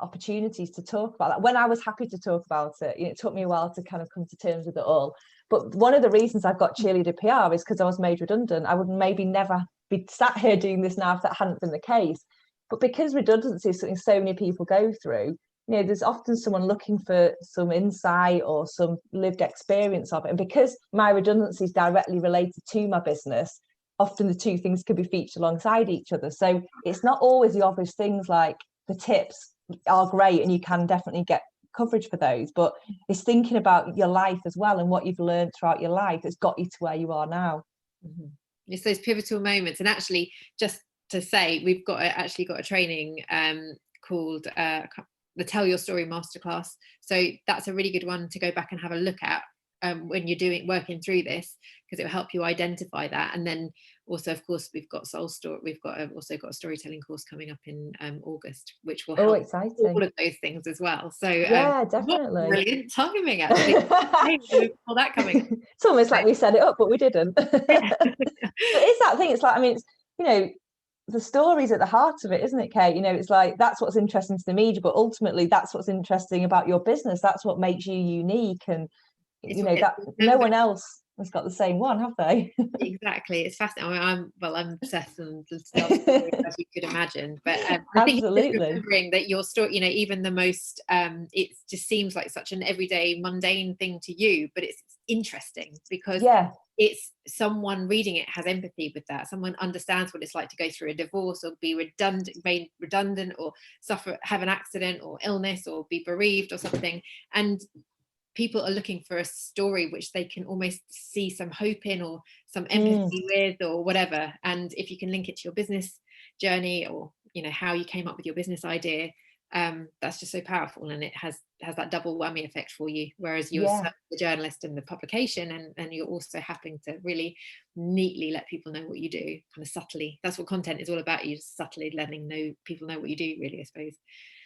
opportunities to talk about that when I was happy to talk about it. It took me a while to kind of come to terms with it all. But one of the reasons I've got cheerleader PR is because I was made redundant. I would maybe never be sat here doing this now if that hadn't been the case. But because redundancy is something so many people go through, there's often someone looking for some insight or some lived experience of it. And because my redundancy is directly related to my business, often the two things could be featured alongside each other. So it's not always the obvious things, like the tips are great and you can definitely get coverage for those, but it's thinking about your life as well and what you've learned throughout your life that's got you to where you are now. It's those pivotal moments. And actually, just to say, we've got a training called the Tell Your Story Masterclass. So that's a really good one to go back and have a look at when you're working through this, because it will help you identify that. And then also, of course, we've got Soul Story. We've also got a storytelling course coming up in August, which will help all of those things as well. So yeah, definitely. Brilliant timing, actually. All that coming. It's almost like we set it up, but we didn't. Yeah. But it's that thing. It's like, I mean, it's, the story's at the heart of it, isn't it, Kate? It's like, that's what's interesting to the media, but ultimately that's what's interesting about your business. That's what makes you unique. And that no one else has got the same one, have they? Exactly. It's fascinating. I'm obsessed and love stories, as you could imagine. But I think it's just remembering that your story, even the most, it just seems like such an everyday mundane thing to you, but it's interesting because it's someone reading it has empathy with that. Someone understands what it's like to go through a divorce or be made redundant or have an accident or illness or be bereaved or something. And people are looking for a story which they can almost see some hope in or some empathy with or whatever. And if you can link it to your business journey or, how you came up with your business idea, that's just so powerful. And it has that double whammy effect for you. Whereas you're the journalist in the publication and you're also having to really neatly let people know what you do, kind of subtly. That's what content is all about. You just subtly letting people know what you do, really, I suppose.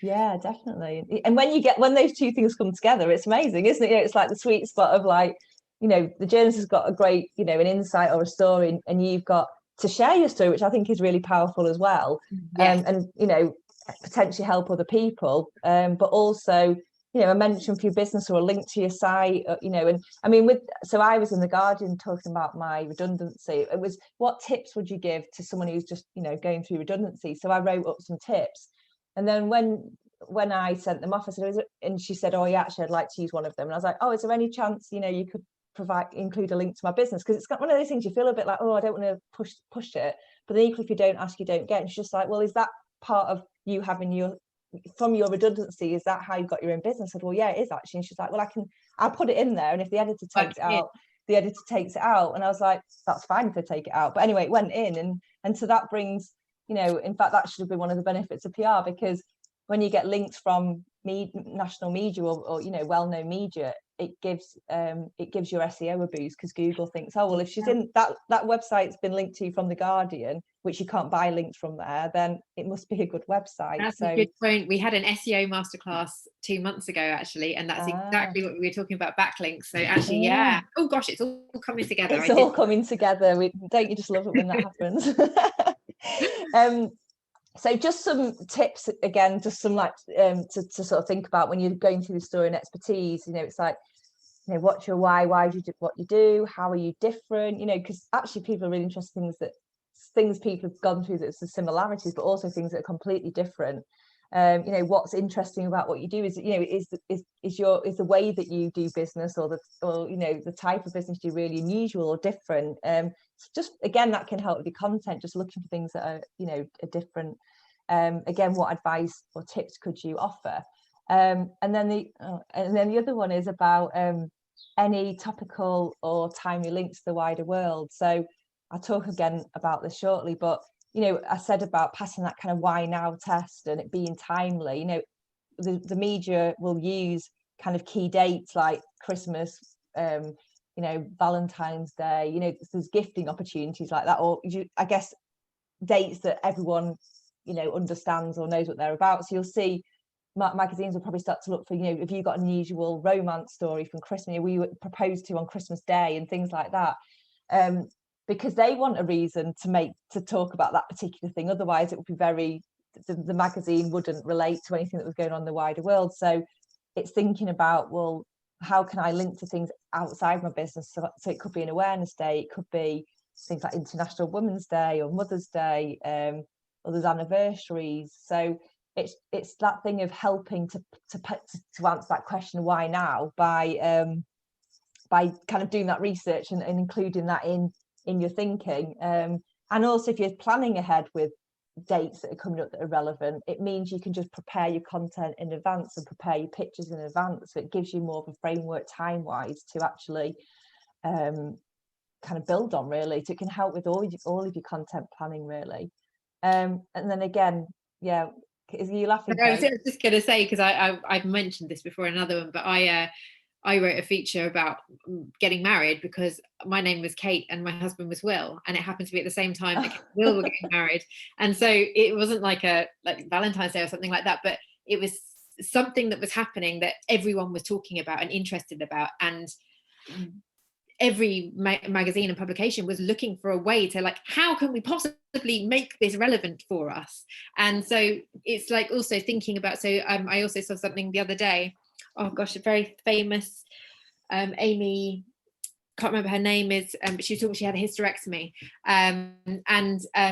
Yeah, definitely. And when those two things come together, it's amazing, isn't it? It's like the sweet spot of, like, the journalist has got a great, an insight or a story, and you've got to share your story, which I think is really powerful as well. And potentially help other people, but also, a mention for your business or a link to your site, and I mean, so I was in the Guardian talking about my redundancy. It was, what tips would you give to someone who's just, going through redundancy? So I wrote up some tips. And then when I sent them off, I said, and she said, oh yeah, actually I'd like to use one of them. And I was like, oh, is there any chance, you could include a link to my business? Because it's got one of those things, you feel a bit like, oh, I don't want to push it. But then equally, if you don't ask, you don't get. And she's just like, well, is that part of you having from your redundancy, is that how you got your own business? I said, well, yeah, it is actually. And she's like, well, I'll put it in there. And if the editor takes it out, the editor takes it out. And I was like, that's fine if they take it out. But anyway, it went in. And so that brings, in fact, that should have been one of the benefits of PR, because when you get links from national media or well-known media, it gives your SEO a boost, because Google thinks, oh, well, if she's in that website's been linked to from the Guardian, which you can't buy links from there, then it must be a good website. That's a good point. We had an SEO masterclass 2 months ago, actually, and that's exactly what we were talking about, backlinks. So actually, oh gosh, it's all coming together. It's all coming together. Don't you just love it when that happens? So just some tips again, just some to sort of think about when you're going through the story and expertise. It's like, what's your why do you do what you do, how are you different? Because actually people are really interested in things people have gone through that's the similarities, but also things that are completely different. What's interesting about what you do is the way that you do business, or the type of business you really unusual or different. Just again, that can help with your content, just looking for things that are are different. Again, what advice or tips could you offer? And then the other one is about any topical or timely links to the wider world. So I'll talk again about this shortly, but I said about passing that kind of why now test and it being timely. The media will use kind of key dates like Christmas, Valentine's Day, there's gifting opportunities like that, or I guess dates that everyone understands or knows what they're about. So you'll see magazines will probably start to look for, if you got an unusual romance story from Christmas, we were proposed to on Christmas Day and things like that, because they want a reason to talk about that particular thing. Otherwise it would be the magazine wouldn't relate to anything that was going on in the wider world. So it's thinking about, well, how can I link to things outside my business? So it could be an awareness day, it could be things like International Women's Day or Mother's Day, others anniversaries. So it's that thing of helping to answer that question, why now, by kind of doing that research and including that in your thinking. And also, if you're planning ahead with dates that are coming up that are relevant, it means you can just prepare your content in advance and prepare your pictures in advance. So it gives you more of a framework time wise to actually kind of build on, really. So it can help with all of your content planning, really. And then again, yeah, is you laughing? I was just going to say, because I've mentioned this before in another one, but I wrote a feature about getting married because my name was Kate and my husband was Will, and it happened to be at the same time that Kate and Will were getting married. And so it wasn't like Valentine's Day or something like that, but it was something that was happening that everyone was talking about and interested about, and every magazine and publication was looking for a way to, like, how can we possibly make this relevant for us? And so it's like also thinking about, so I also saw something the other day, oh gosh, a very famous Amy, can't remember her name is, but she was talking, she had a hysterectomy,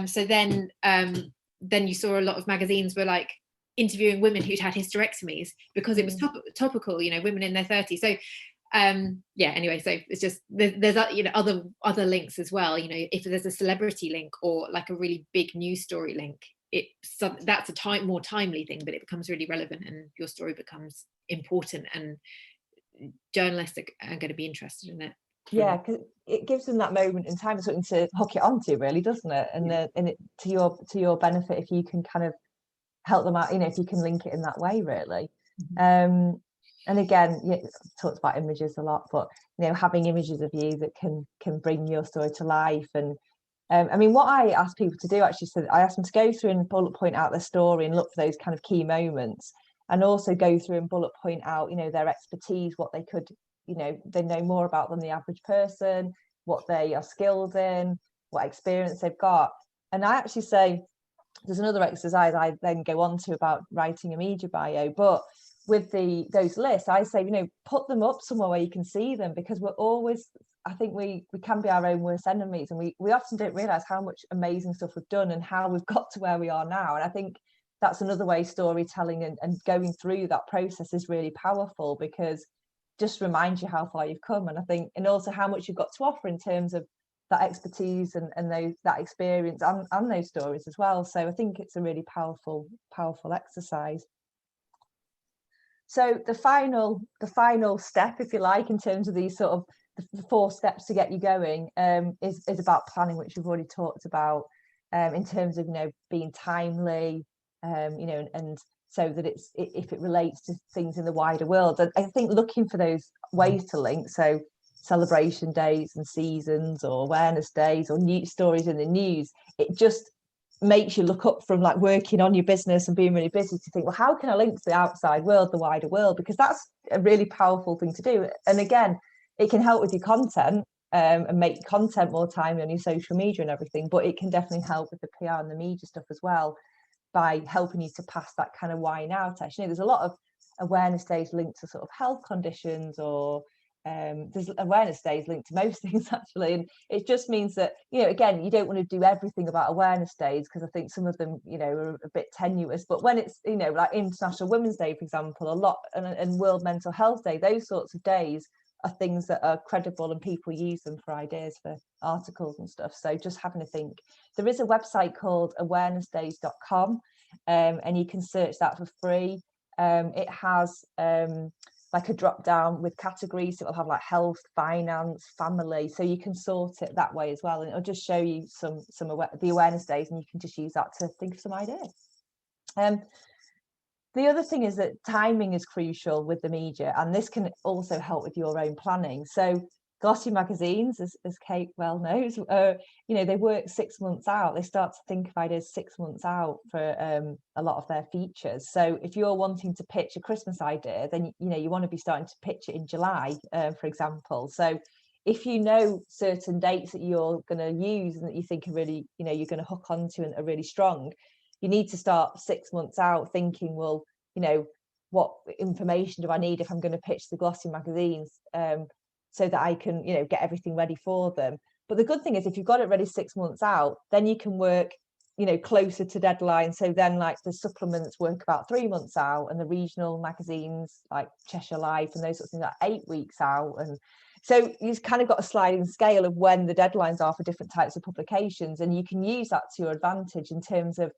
so then you saw a lot of magazines were like interviewing women who'd had hysterectomies because it was topical, women in their 30s. So anyway, so it's just there's other links as well. If there's a celebrity link or like a really big news story link, that's a more timely thing, but it becomes really relevant and your story becomes important and journalists are going to be interested in it. Yeah, because it gives them that moment in time, something to hook it onto, really, doesn't it? And it to your benefit if you can kind of help them out, if you can link it in that way, really. And again, talked about images a lot, but having images of you that can bring your story to life. And I mean, what I ask people to do actually, so I ask them to go through and bullet point out their story and look for those kind of key moments, and also go through and bullet point out, their expertise, what they could, they know more about than the average person, what they are skilled in, what experience they've got. And I actually say, there's another exercise I then go on to about writing a media bio, but with those lists, I say, put them up somewhere where you can see them, because we're always, I think we can be our own worst enemies, and we often don't realize how much amazing stuff we've done and how we've got to where we are now. And I think that's another way storytelling and going through that process is really powerful, because just reminds you how far you've come. And I think, and also how much you've got to offer in terms of that expertise and that experience and those stories as well. So I think it's a really powerful exercise. So the final step, if you like, in terms of these sort of the 4 steps to get you going, is about planning, which we've already talked about, in terms of being timely, and so that if it relates to things in the wider world. And I think looking for those ways to link, so celebration days and seasons, or awareness days, or news stories in the news, it just makes you look up from like working on your business and being really busy to think, well, how can I link to the outside world, the wider world? Because that's a really powerful thing to do. And again, it can help with your content, and make content more timely on your social media and everything, but it can definitely help with the PR and the media stuff as well, by helping you to pass that kind of why now test. There's a lot of awareness days linked to sort of health conditions, or there's awareness days linked to most things actually, and it just means that again, you don't want to do everything about awareness days, because I think some of them are a bit tenuous. But when it's like International Women's Day, for example, a lot, and World Mental Health Day, those sorts of days are things that are credible and people use them for ideas for articles and stuff. So just having to think. There is a website called awarenessdays.com, and you can search that for free. It has like a drop down with categories, so it'll have like health, finance, family, so you can sort it that way as well, and it'll just show you the awareness days, and you can just use that to think of some ideas. The other thing is that timing is crucial with the media, and this can also help with your own planning. So glossy magazines, as Kate well knows, they work 6 months out. They start to think of ideas 6 months out for a lot of their features. So if you're wanting to pitch a Christmas idea, then you want to be starting to pitch it in July, for example. So if you know certain dates that you're going to use and that you think are really, you're going to hook onto and are really strong, you need to start 6 months out thinking, well, what information do I need if I'm going to pitch the glossy magazines, so that I can, get everything ready for them. But the good thing is, if you've got it ready 6 months out, then you can work, closer to deadline. So then, like, the supplements work about 3 months out, and the regional magazines like Cheshire Life and those sorts of things are 8 weeks out. And so you've kind of got a sliding scale of when the deadlines are for different types of publications, and you can use that to your advantage in terms of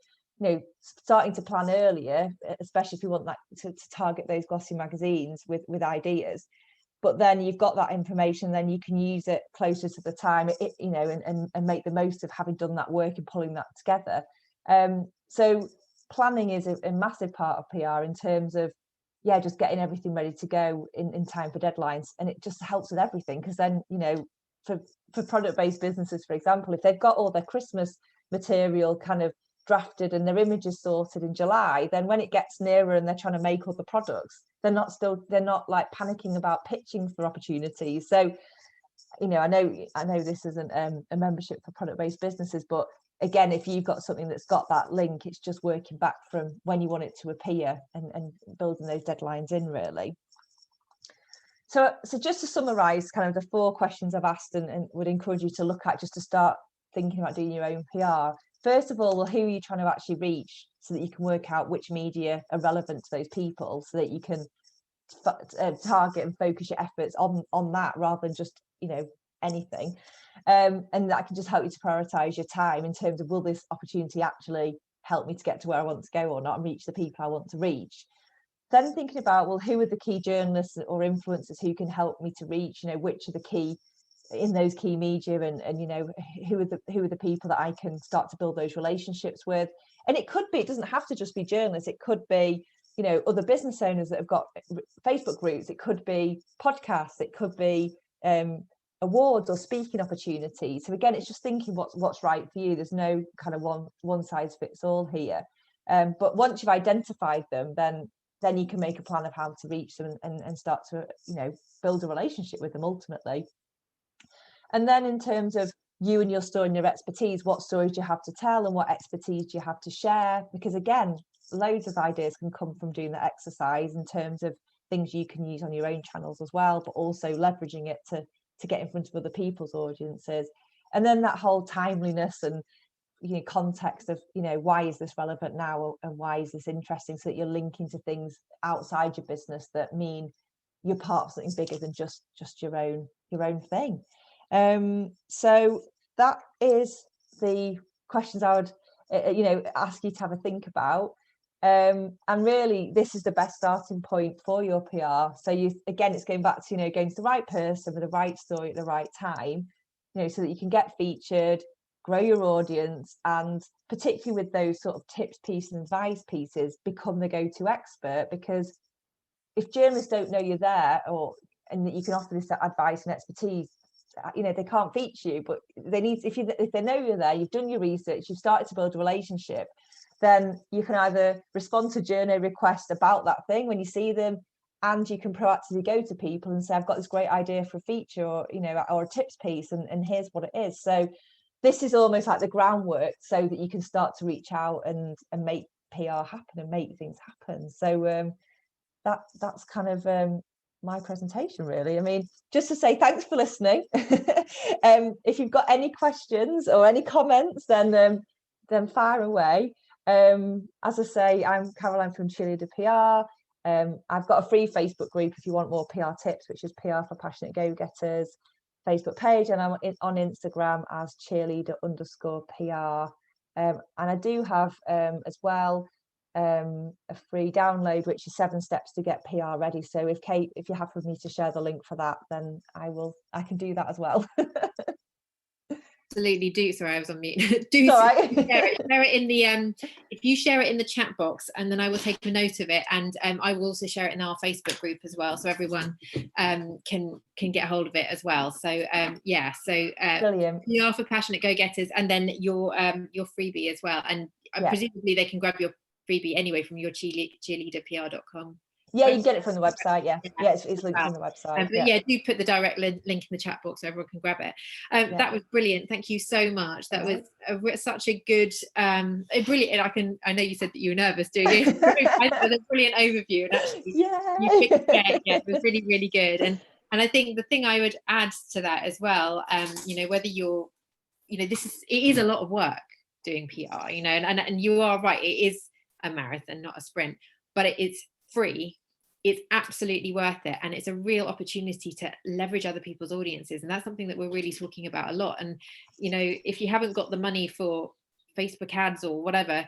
starting to plan earlier, especially if you want to target those glossy magazines with ideas. But then you've got that information, then you can use it closer to the time, and make the most of having done that work and pulling that together. So planning is a massive part of PR in terms of, just getting everything ready to go in time for deadlines. And it just helps with everything, because then, for product-based businesses, for example, if they've got all their Christmas material kind of drafted and their images sorted in July, then when it gets nearer and they're trying to make other products, they're not like panicking about pitching for opportunities. So I know this isn't a membership for product-based businesses, but again, if you've got something that's got that link, it's just working back from when you want it to appear and building those deadlines in, really. So just to summarize kind of the 4 questions I've asked and would encourage you to look at just to start thinking about doing your own PR. First of all, well, who are you trying to actually reach, so that you can work out which media are relevant to those people, so that you can target and focus your efforts on that rather than just anything, and that can just help you to prioritize your time in terms of, will this opportunity actually help me to get to where I want to go or not, and reach the people I want to reach. Then thinking about, well, who are the key journalists or influencers who can help me to reach, which are the key in those key media, and who are the people that I can start to build those relationships with. And it doesn't have to just be journalists, it could be other business owners that have got Facebook groups, it could be podcasts, it could be awards or speaking opportunities. So again, it's just thinking what's right for you. There's no kind of one size fits all here, but once you've identified them, then you can make a plan of how to reach them and start to build a relationship with them ultimately. And then in terms of you and your story and your expertise, what stories do you have to tell and what expertise do you have to share? Because again, loads of ideas can come from doing that exercise in terms of things you can use on your own channels as well, but also leveraging it to get in front of other people's audiences. And then that whole timeliness and context of why is this relevant now, and why is this interesting, so that you're linking to things outside your business that mean you're part of something bigger than just your own thing. So that is the questions I would ask you to have a think about, and really this is the best starting point for your PR. So it's going back to going to the right person with the right story at the right time, so that you can get featured, grow your audience, and particularly with those sort of tips pieces and advice pieces, become the go-to expert. Because if journalists don't know you're there, and that you can offer this advice and expertise, they can't feature you. But they need, if they know you're there, you've done your research, you've started to build a relationship, then you can either respond to journal requests about that thing when you see them, and you can proactively go to people and say, I've got this great idea for a feature, or or a tips piece, and here's what it is. So this is almost like the groundwork, so that you can start to reach out and make PR happen and make things happen. So that's kind of my presentation, really. I mean, just to say thanks for listening. If you've got any questions or any comments, then fire away. As I say, I'm Caroline from Cheerleader PR. I've got a free Facebook group if you want more PR tips, which is PR for Passionate Go-Getters Facebook page, and I'm on Instagram as cheerleader_PR. And I do have as well a free download, which is 7 steps to get PR ready. So if you're happy with me to share the link for that, then I can do that as well. absolutely do. Sorry, I was on mute. Do All right. share it in the if you share it in the chat box, and then I will take a note of it, and I will also share it in our Facebook group as well, so everyone can get hold of it as well. So yeah, so Brilliant. PR for Passionate Go-Getters, and then your freebie as well, and presumably they can grab your freebie anyway from your cheerleaderpr.com. Yeah, you can get it from the website. Yeah, it's linked from the website. But yeah, do put the direct link in the chat box so everyone can grab it. That was brilliant. Thank you so much. That was such a good, brilliant. I know you said that you were nervous doing it. I thought it was a brilliant overview, and actually, it was really, really good. And I think the thing I would add to that as well, whether you're, it is a lot of work doing PR, and you are right. It is a marathon, not a sprint, but it's free. It's absolutely worth it, and it's a real opportunity to leverage other people's audiences, and that's something that we're really talking about a lot. And if you haven't got the money for Facebook ads or whatever,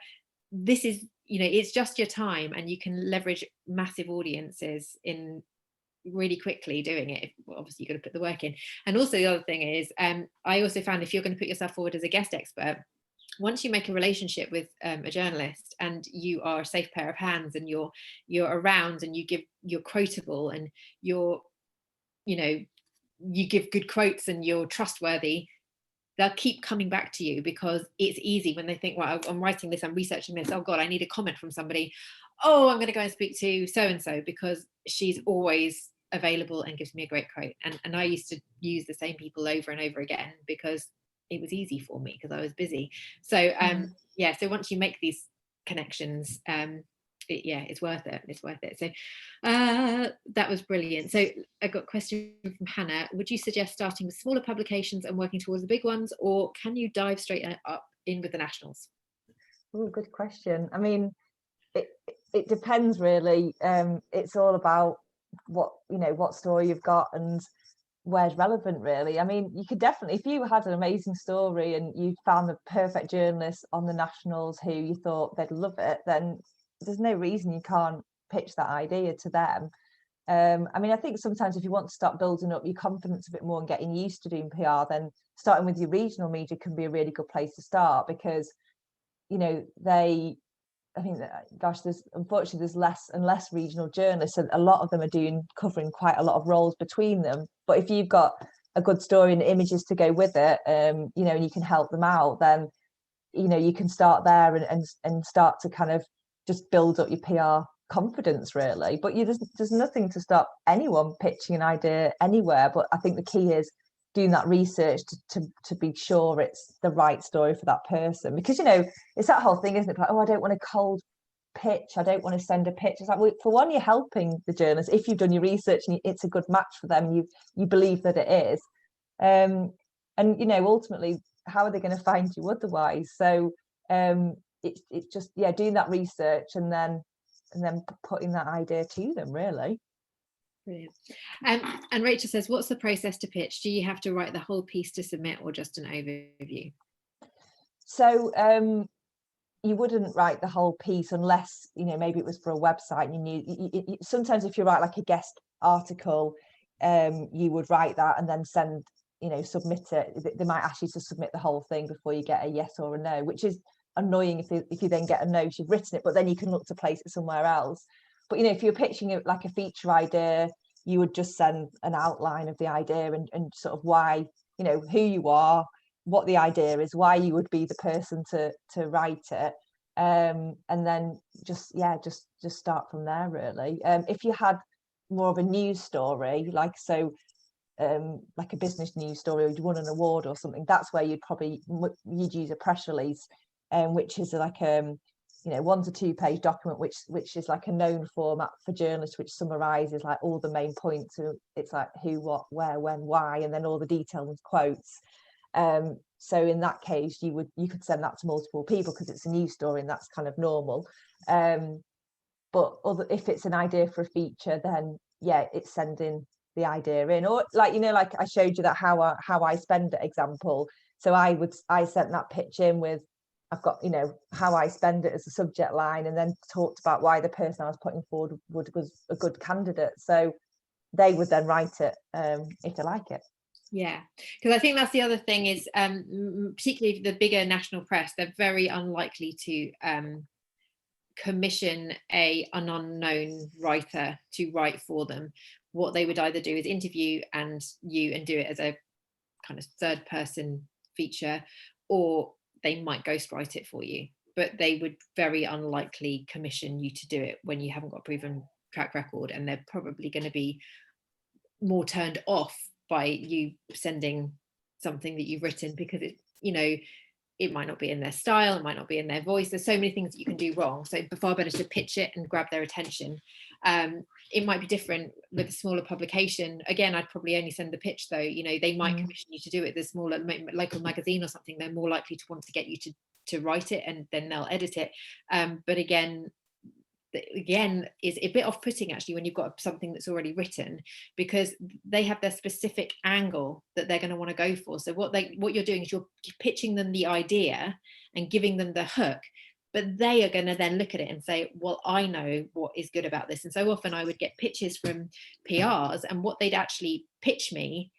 this is it's just your time, and you can leverage massive audiences in really quickly doing it. Obviously, you've got to put the work in. And also the other thing is, I also found if you're going to put yourself forward as a guest expert, once you make a relationship with a journalist, and you are a safe pair of hands, and you're around, and you're quotable, and you give good quotes, and you're trustworthy, they'll keep coming back to you, because it's easy when they think, well, I'm writing this, I'm researching this, oh God, I need a comment from somebody. Oh, I'm going to go and speak to so-and-so because she's always available and gives me a great quote. And I used to use the same people over and over again because it was easy for me because I was busy. So so once you make these connections, it's worth it. So that was brilliant. So I got a question from Hannah. Would you suggest starting with smaller publications and working towards the big ones, or can you dive straight up in with the nationals? Oh, good question. I mean, it depends really. It's all about what story you've got and where's relevant, really. I mean, you could definitely, if you had an amazing story and you found the perfect journalist on the nationals who you thought they'd love it, then there's no reason you can't pitch that idea to them. I mean, I think sometimes if you want to start building up your confidence a bit more and getting used to doing PR, then starting with your regional media can be a really good place to start, because I think that, unfortunately there's less and less regional journalists, and a lot of them are covering quite a lot of roles between them. But if you've got a good story and images to go with it, and you can help them out, then you can start there and start to kind of just build up your PR confidence, really. But there's nothing to stop anyone pitching an idea anywhere. But I think the key is doing that research to be sure it's the right story for that person, because it's that whole thing, isn't it? Like, oh, I don't want a cold pitch, I don't want to send a pitch. It's like, well, for one, you're helping the journalist if you've done your research and it's a good match for them, you believe that it is, and ultimately, how are they going to find you otherwise? So it's just doing that research and then putting that idea to them, really. Brilliant. And Rachel says, what's the process to pitch? Do you have to write the whole piece to submit, or just an overview? So you wouldn't write the whole piece unless maybe it was for a website and you sometimes if you write like a guest article, you would write that and then submit it. They might ask you to submit the whole thing before you get a yes or a no, which is annoying if you then get a no, you've written it, but then you can look to place it somewhere else. But if you're pitching it like a feature idea, you would just send an outline of the idea and sort of why, who you are, what the idea is, why you would be the person to write it, and then just start from there, really. If you had more of a news story, like a business news story, or you won an award or something, that's where you'd use a press release, which is like 1 to 2 page document, which is like a known format for journalists, which summarizes like all the main points. So it's like who, what, where, when, why, and then all the details and quotes. So in that case, you could send that to multiple people because it's a news story and that's kind of normal. But if it's an idea for a feature, then it's sending the idea in, or like I showed you that how I spend it example. So I sent that pitch in with, I've got how I spend it as a subject line, and then talked about why the person I was putting forward was a good candidate. So they would then write it if they like it. Yeah, because I think that's the other thing is, particularly the bigger national press, they're very unlikely to commission an unknown writer to write for them. What they would either do is interview and do it as a kind of third person feature, or they might ghostwrite it for you, but they would very unlikely commission you to do it when you haven't got a proven track record, and they're probably going to be more turned off by you sending something that you've written, because it might not be in their style, it might not be in their voice. There's so many things that you can do wrong. So far better to pitch it and grab their attention. It might be different with a smaller publication. Again, I'd probably only send the pitch though. They might commission you to do it. The smaller local magazine or something, they're more likely to want to get you to write it, and then they'll edit it. But again, is a bit off-putting actually when you've got something that's already written, because they have their specific angle that they're going to want to go for. So what you're doing is you're pitching them the idea and giving them the hook, but they are going to then look at it and say, well, I know what is good about this. And so often I would get pitches from PRs, and what they'd actually pitch me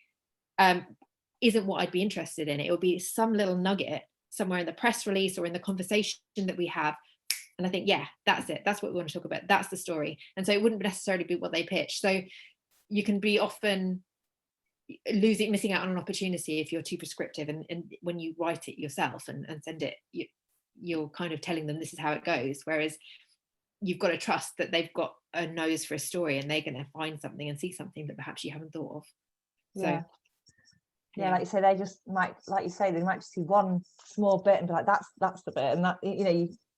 isn't what I'd be interested in. It will be some little nugget somewhere in the press release or in the conversation that we have. And I think, yeah, that's it. That's what we want to talk about. That's the story. And so it wouldn't necessarily be what they pitch. So you can be often missing out on an opportunity if you're too prescriptive. And when you write it yourself and send it, you're kind of telling them this is how it goes. Whereas you've got to trust that they've got a nose for a story, and they're going to find something and see something that perhaps you haven't thought of. Yeah. So, like you say, they just might, like you say, they might just see one small bit and be like, that's the bit, and that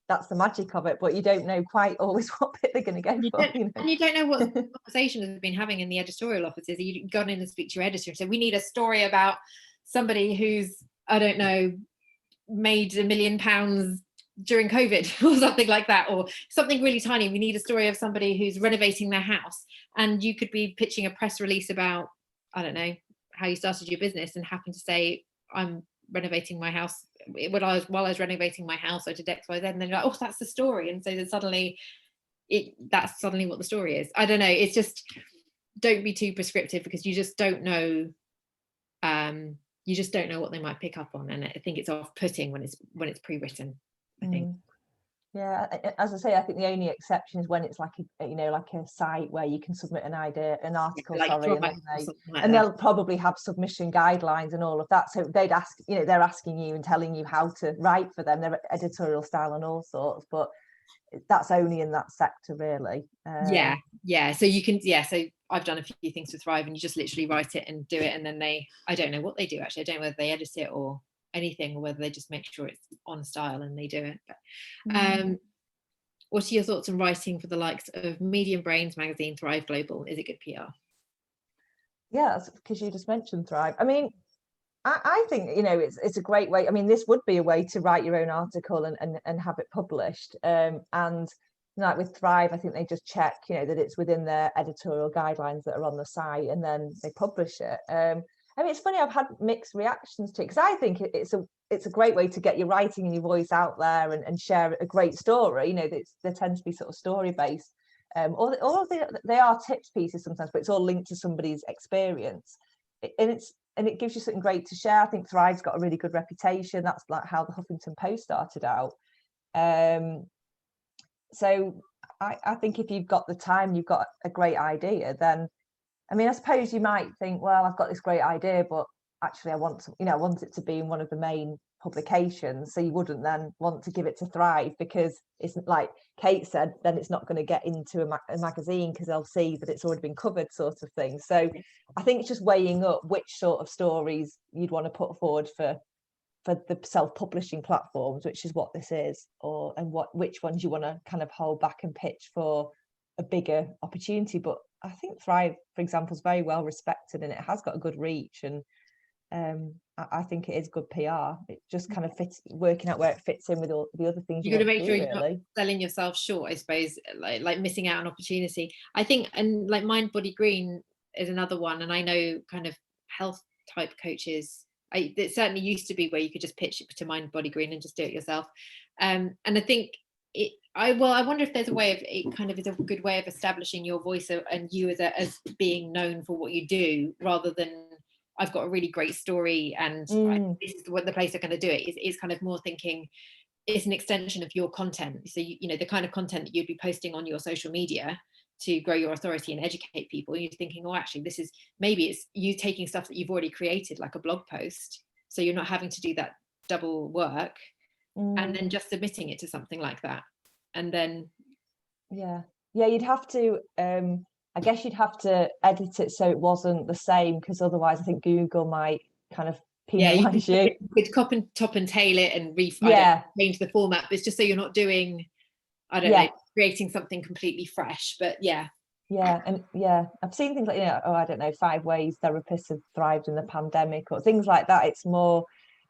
that's the magic of it, but you don't know quite always what bit they're going to go for. And you don't know what conversations have been having in the editorial offices. You've gone in and speak to your editor and say, we need a story about somebody who's, I don't know, made £1 million during COVID or something like that, or something really tiny. We need a story of somebody who's renovating their house. And you could be pitching a press release about, I don't know, how you started your business, and happen to say, I'm renovating my house. While I was renovating my house, I did X, Y, Z, and then you're like, oh, that's the story. And so then suddenly that's suddenly what the story is. I don't know. It's just, don't be too prescriptive, because you just don't know. You just don't know what they might pick up on, and I think it's off-putting when it's pre-written. I think. Yeah, as I say, I think the only exception is when it's like a site where you can submit an article, and they'll probably have submission guidelines and all of that. So they'd ask, they're asking you and telling you how to write for them, their editorial style and all sorts. But that's only in that sector, really. So you can, so I've done a few things for Thrive, and you just literally write it and do it, and then I don't know what they do actually. I don't know whether they edit it or anything, or whether they just make sure it's on style and they do it. But what are your thoughts on writing for the likes of Medium Brains magazine, Thrive Global? Is it good PR? Yeah, because you just mentioned Thrive. I mean, I think it's a great way. I mean, this would be a way to write your own article and have it published. And like with Thrive, I think they just check that it's within their editorial guidelines that are on the site, and then they publish it. I mean, it's funny, I've had mixed reactions to it, because I think it's a great way to get your writing and your voice out there and share a great story. They tend to be sort of story based, or they are tips pieces sometimes, but it's all linked to somebody's experience, and it gives you something great to share. I think Thrive's got a really good reputation. That's like how the Huffington Post started out. So I think if you've got the time, you've got a great idea, then, I mean, I suppose you might think, well, I've got this great idea, but actually I want it to be in one of the main publications. So you wouldn't then want to give it to Thrive, because it's like Kate said, then it's not going to get into a magazine, because they'll see that it's already been covered, sort of thing. So I think it's just weighing up which sort of stories you'd want to put forward for the self-publishing platforms, which is what this is, which ones you want to kind of hold back and pitch for a bigger opportunity. But I think Thrive, for example, is very well respected, and it has got a good reach, and I think it is good PR. It just kind of fits, working out where it fits in with all the other things. You've got to make sure you're not selling yourself short, I suppose, like missing out on opportunity. I think, and like Mind Body Green is another one, and I know kind of health type coaches, it certainly used to be where you could just pitch it to Mind Body Green and just do it yourself. And I think I wonder if there's a way of, it kind of is a good way of establishing your voice and you as being known for what you do, rather than I've got a really great story and this is what the place they're going to do it. Is kind of more thinking it's an extension of your content. So you know the kind of content that you'd be posting on your social media to grow your authority and educate people. You're thinking, oh, actually, this is maybe it's you taking stuff that you've already created, like a blog post, so you're not having to do that double work, and then just submitting it to something like that, and then you'd have to. I guess you'd have to edit it so it wasn't the same, because otherwise, I think Google might kind of penalise you. You could top and tail it and change the format, but it's just so you're not doing, I don't know, creating something completely fresh. But I've seen things like, I don't know, 5 ways therapists have thrived in the pandemic or things like that. It's more,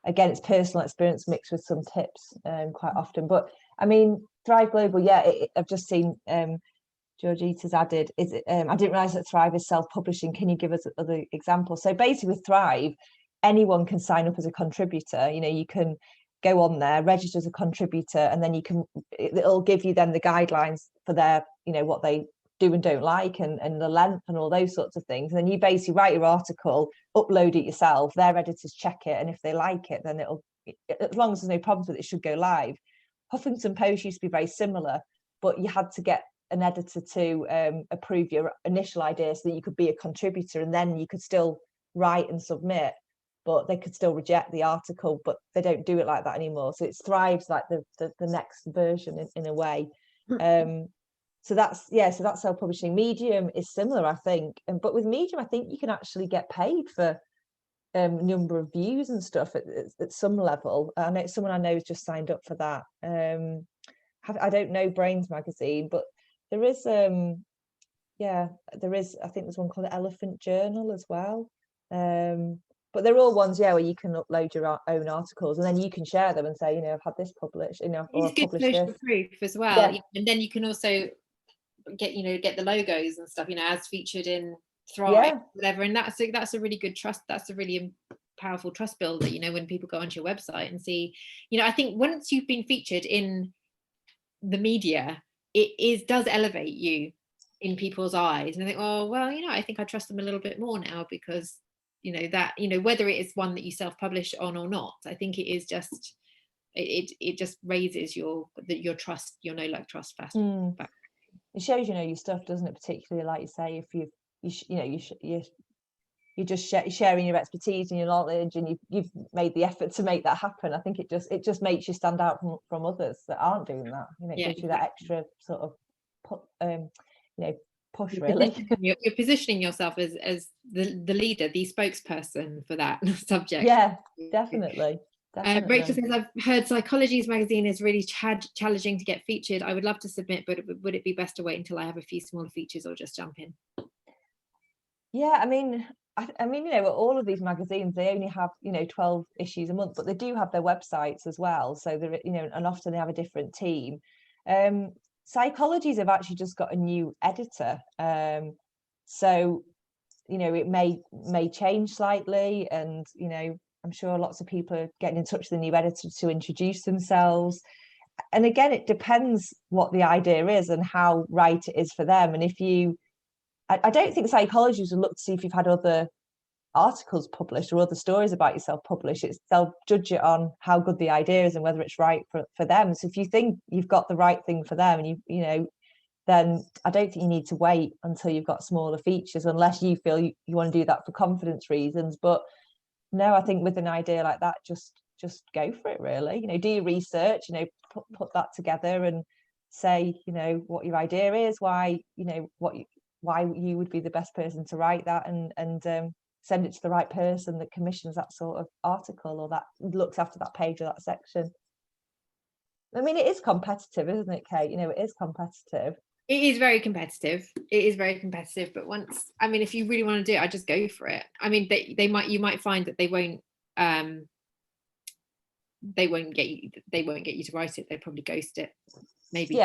again, it's personal experience mixed with some tips quite often. But I mean, Thrive Global, I've just seen Georgita's added, I didn't realise that Thrive is self-publishing. Can you give us other examples? So basically with Thrive, anyone can sign up as a contributor. You can go on there, register as a contributor, and then it'll give you then the guidelines for their, what they do and don't like, and the length and all those sorts of things. And then you basically write your article, upload it yourself, their editors check it, and if they like it, then as long as there's no problems with it, it should go live. Huffington Post used to be very similar, but you had to get an editor to approve your initial idea so that you could be a contributor, and then you could still write and submit, but they could still reject the article. But they don't do it like that anymore. So it Thrives like the next version in a way. So that's self-publishing. Medium is similar, I think, but with Medium, I think you can actually get paid for number of views and stuff at some level. I know someone I know has just signed up for that. I don't know Brains magazine, but there is I think there's one called Elephant Journal as well. But they're all ones where you can upload your own articles, and then you can share them and say, I've had this published, or I've published social proof as well. And then you can also get the logos and stuff, as featured in Thrive, whatever. And that's a really good trust. That's a really powerful trust builder. When people go onto your website and see, I think once you've been featured in the media, it does elevate you in people's eyes, and they think, oh well, I think I trust them a little bit more now, because whether it is one that you self-publish on or not, I think it is just it just raises your trust, your know like trust fast. It shows your stuff, doesn't it? Particularly, like you say, if you're just sharing your expertise and your knowledge, and you've made the effort to make that happen. I think it just makes you stand out from others that aren't doing that. It gives you that extra sort of push, really. You're positioning yourself as the leader, the spokesperson for that subject. Definitely. Rachel says, I've heard Psychology's magazine is really challenging to get featured. I would love to submit, but would it be best to wait until I have a few smaller features, or just jump in? I mean, all of these magazines, they only have 12 issues a month, but they do have their websites as well. So they're and often they have a different team. Psychologies have actually just got a new editor, so it may change slightly, and I'm sure lots of people are getting in touch with the new editor to introduce themselves. And again, it depends what the idea is and how right it is for them. And I don't think Psychologists will look to see if you've had other articles published or other stories about yourself published. They'll judge it on how good the idea is and whether it's right for them. So if you think you've got the right thing for them, and then I don't think you need to wait until you've got smaller features, unless you feel you want to do that for confidence reasons. But no, I think with an idea like that, just go for it, really. Do your research, put that together and say, what your idea is, why you would be the best person to write that, and send it to the right person that commissions that sort of article, or that looks after that page or that section. I mean, it is competitive, isn't it, Kate? It is competitive. It is very competitive. But if you really want to do it, I just go for it. I mean, you might find that they won't get you to write it. They'll probably ghost it. Maybe.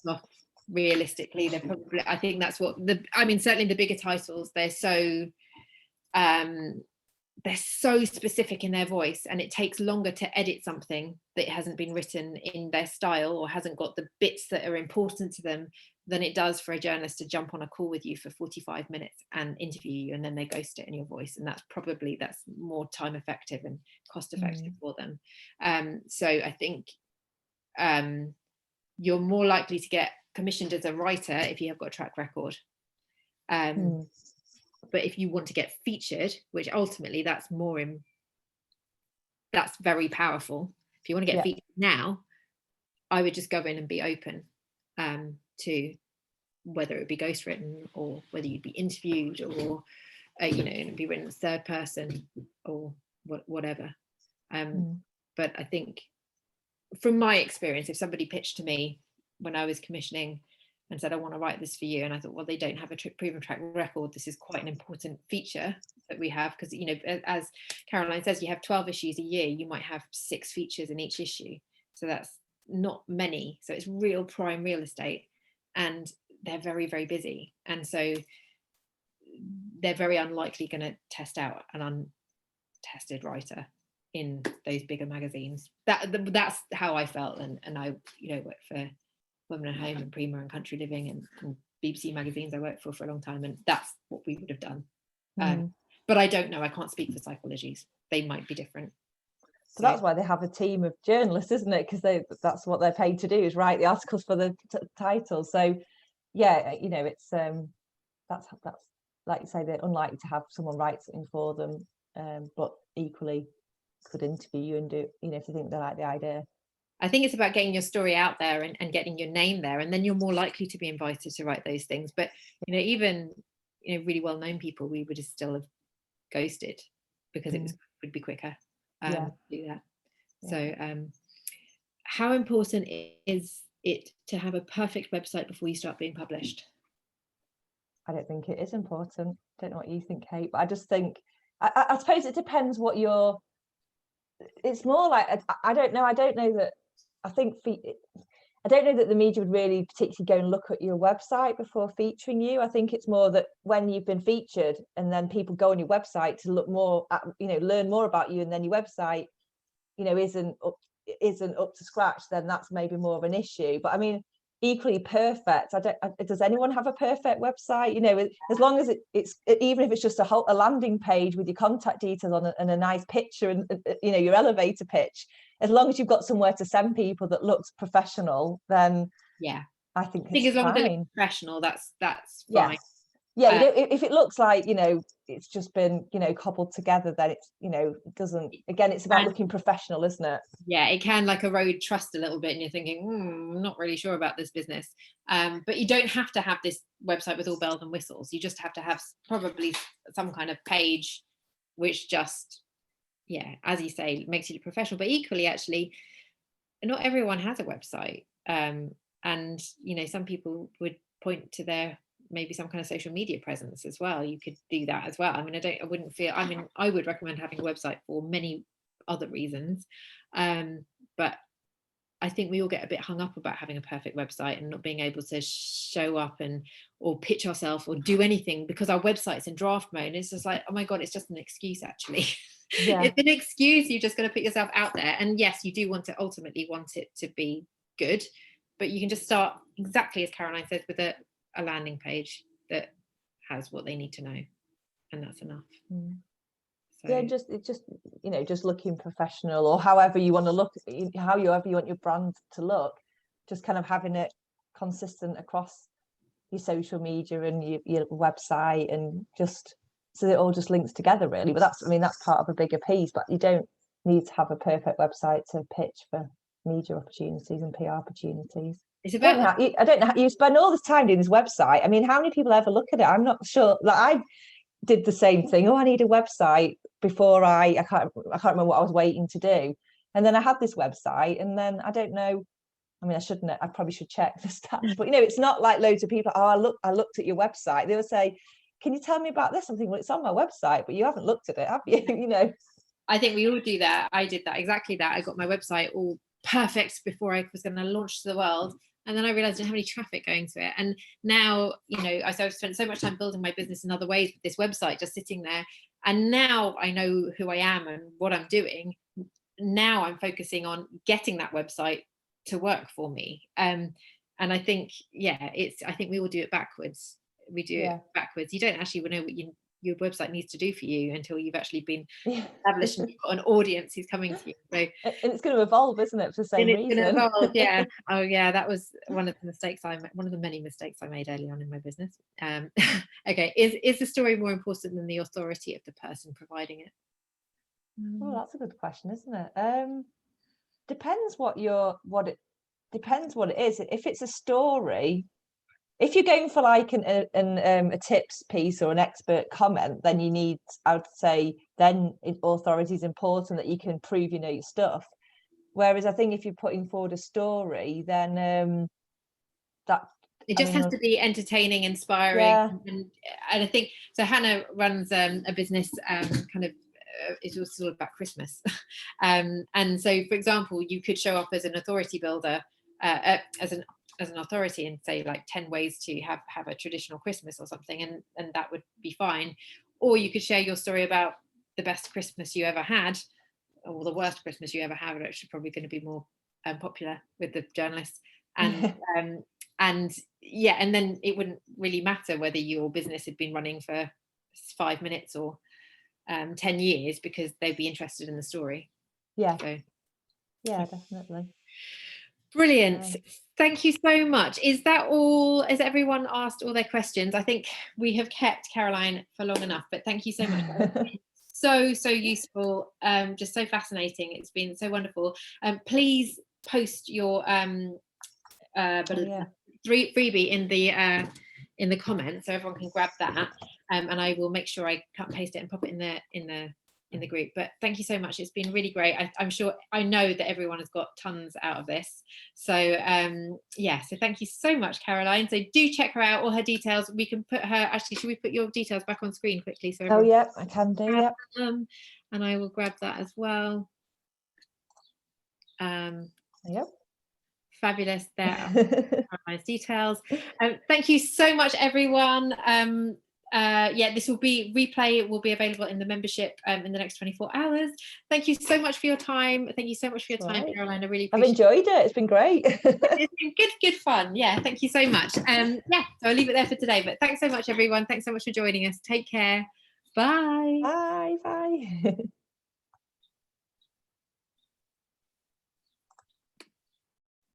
Well, realistically, they're probably, I think that's what certainly the bigger titles, they're so they're so specific in their voice, and it takes longer to edit something that hasn't been written in their style or hasn't got the bits that are important to them than it does for a journalist to jump on a call with you for 45 minutes and interview you, and then they ghost it in your voice. And that's more time effective and cost effective for them. So I think you're more likely to get commissioned as a writer if you have got a track record. But if you want to get featured, which ultimately that's very powerful. If you want to get featured now, I would just go in and be open to whether it would be ghostwritten or whether you'd be interviewed or it'd be written as third person or whatever. But I think from my experience, if somebody pitched to me when I was commissioning and said, I want to write this for you, and I thought, well, they don't have a proven track record, this is quite an important feature that we have, because as Caroline says, you have 12 issues a year, you might have 6 features in each issue, so that's not many. So it's real prime real estate, and they're very, very busy, and so they're very unlikely going to test out an untested writer in those bigger magazines. That's how I felt, and I worked for Women at Home and Prima and Country Living and BBC magazines I worked for a long time, and that's what we would have done. But I don't know, I can't speak for psychologies, they might be different. So that's why they have a team of journalists, isn't it? Because that's what they're paid to do, is write the articles for the titles. So yeah, it's that's like you say, they're unlikely to have someone write something for them, but equally could interview you and do, if they think they like the idea. I think it's about getting your story out there and getting your name there, and then you're more likely to be invited to write those things. But even really well-known people, we would still have ghosted because it would be quicker to do that. So how important is it to have a perfect website before you start being published? I don't think it is important. I don't know what you think, Kate, but I just think I suppose it depends what you're. It's more like I don't know that. I don't know that the media would really particularly go and look at your website before featuring you. I think it's more that when you've been featured and then people go on your website to look more at, learn more about you, and then your website, isn't up to scratch, then that's maybe more of an issue. But I mean, equally perfect. Does anyone have a perfect website? As long as it's even if it's just a landing page with your contact details on and a nice picture and your elevator pitch, as long as you've got somewhere to send people that looks professional, then I think it's as long fine. as they look professional, that's fine. If it looks like it's just been cobbled together, then it's it doesn't. Again, it's about looking professional, isn't it? Yeah, it can erode trust a little bit, and you're thinking, I'm not really sure about this business. But you don't have to have this website with all bells and whistles. You just have to have probably some kind of page which just, as you say, makes you look professional. But equally, actually, not everyone has a website, and some people would point to their maybe some kind of social media presence as well. You could do that as well. I mean, I would recommend having a website for many other reasons, but I think we all get a bit hung up about having a perfect website and not being able to show up or pitch ourselves or do anything because our website's in draft mode. It's just like, oh my god, it's just an excuse. Actually, it's an excuse. You're just going to put yourself out there, and yes, you do ultimately want it to be good, but you can just start exactly as Caroline says, with a landing page that has what they need to know, and that's enough. So, just looking professional, or however you want to look, however you want your brand to look, just kind of having it consistent across your social media and your website, and just so it all just links together, really. But that's part of a bigger piece. But you don't need to have a perfect website to pitch for media opportunities and PR opportunities. It's about I don't know how you spend all this time doing this website. I mean, how many people ever look at it? I'm not sure. Like, I did the same thing. I need a website before I can't remember what I was waiting to do. And then I had this website, and then I don't know. I mean, I probably should check the stats, but it's not like loads of people. I looked at your website. They would say, "Can you tell me about this?" I'm thinking, well, it's on my website, but you haven't looked at it, have you? I think we all do that. I did that, exactly that. I got my website all perfect before I was going to launch to the world. And then I realized I didn't have any traffic going to it. And now, I've spent so much time building my business in other ways with this website just sitting there. And now I know who I am and what I'm doing. Now I'm focusing on getting that website to work for me. And I think, I think we all do it backwards. We do it backwards. You don't actually know what your website needs to do for you until you've actually been established and you've got an audience who's coming to you. So, and it's going to evolve, isn't it, for the same reason? Going to evolve, yeah. Oh yeah, that was one of the many mistakes I made early on in my business. Okay, is the story more important than the authority of the person providing it? Well, that's a good question, isn't it? Depends what it is. If it's a story, if you're going for like a tips piece or an expert comment, then you need, I would say, then authority is important, that you can prove you know your stuff. Whereas I think if you're putting forward a story, then that it just has to be entertaining, inspiring, and I think so. Hannah runs a business kind of. It was sort of about Christmas, and so, for example, you could show up as an authority builder, as an authority, and say like 10 ways to have a traditional Christmas or something, and that would be fine. Or you could share your story about the best Christmas you ever had, or the worst Christmas you ever had, which is probably going to be more popular with the journalists. And and then it wouldn't really matter whether your business had been running for 5 minutes or 10 years, because they'd be interested in the story. Definitely. Brilliant. Thank you so much. Is that all? Has everyone asked all their questions? I think we have kept Caroline for long enough, but thank you so much. So useful, just so fascinating. It's been so wonderful. Please post your freebie in the comments so everyone can grab that, and I will make sure I cut and paste it and pop it in the group. But thank you so much. It's been really great. I know that everyone has got tons out of this. So so thank you so much, Caroline. So do check her out. All her details, we can put her, actually, should we put your details back on screen quickly? So I can do. And I will grab that as well. Fabulous. There are my details. Thank you so much, everyone. This will be replay. It will be available in the membership in the next 24 hours. Thank you so much for your time. Thank you so much for your time, Caroline. I really appreciate it. I've enjoyed it. It's been great. It's been good fun. Yeah, thank you so much. So I'll leave it there for today. But thanks so much, everyone. Thanks so much for joining us. Take care. Bye. Bye.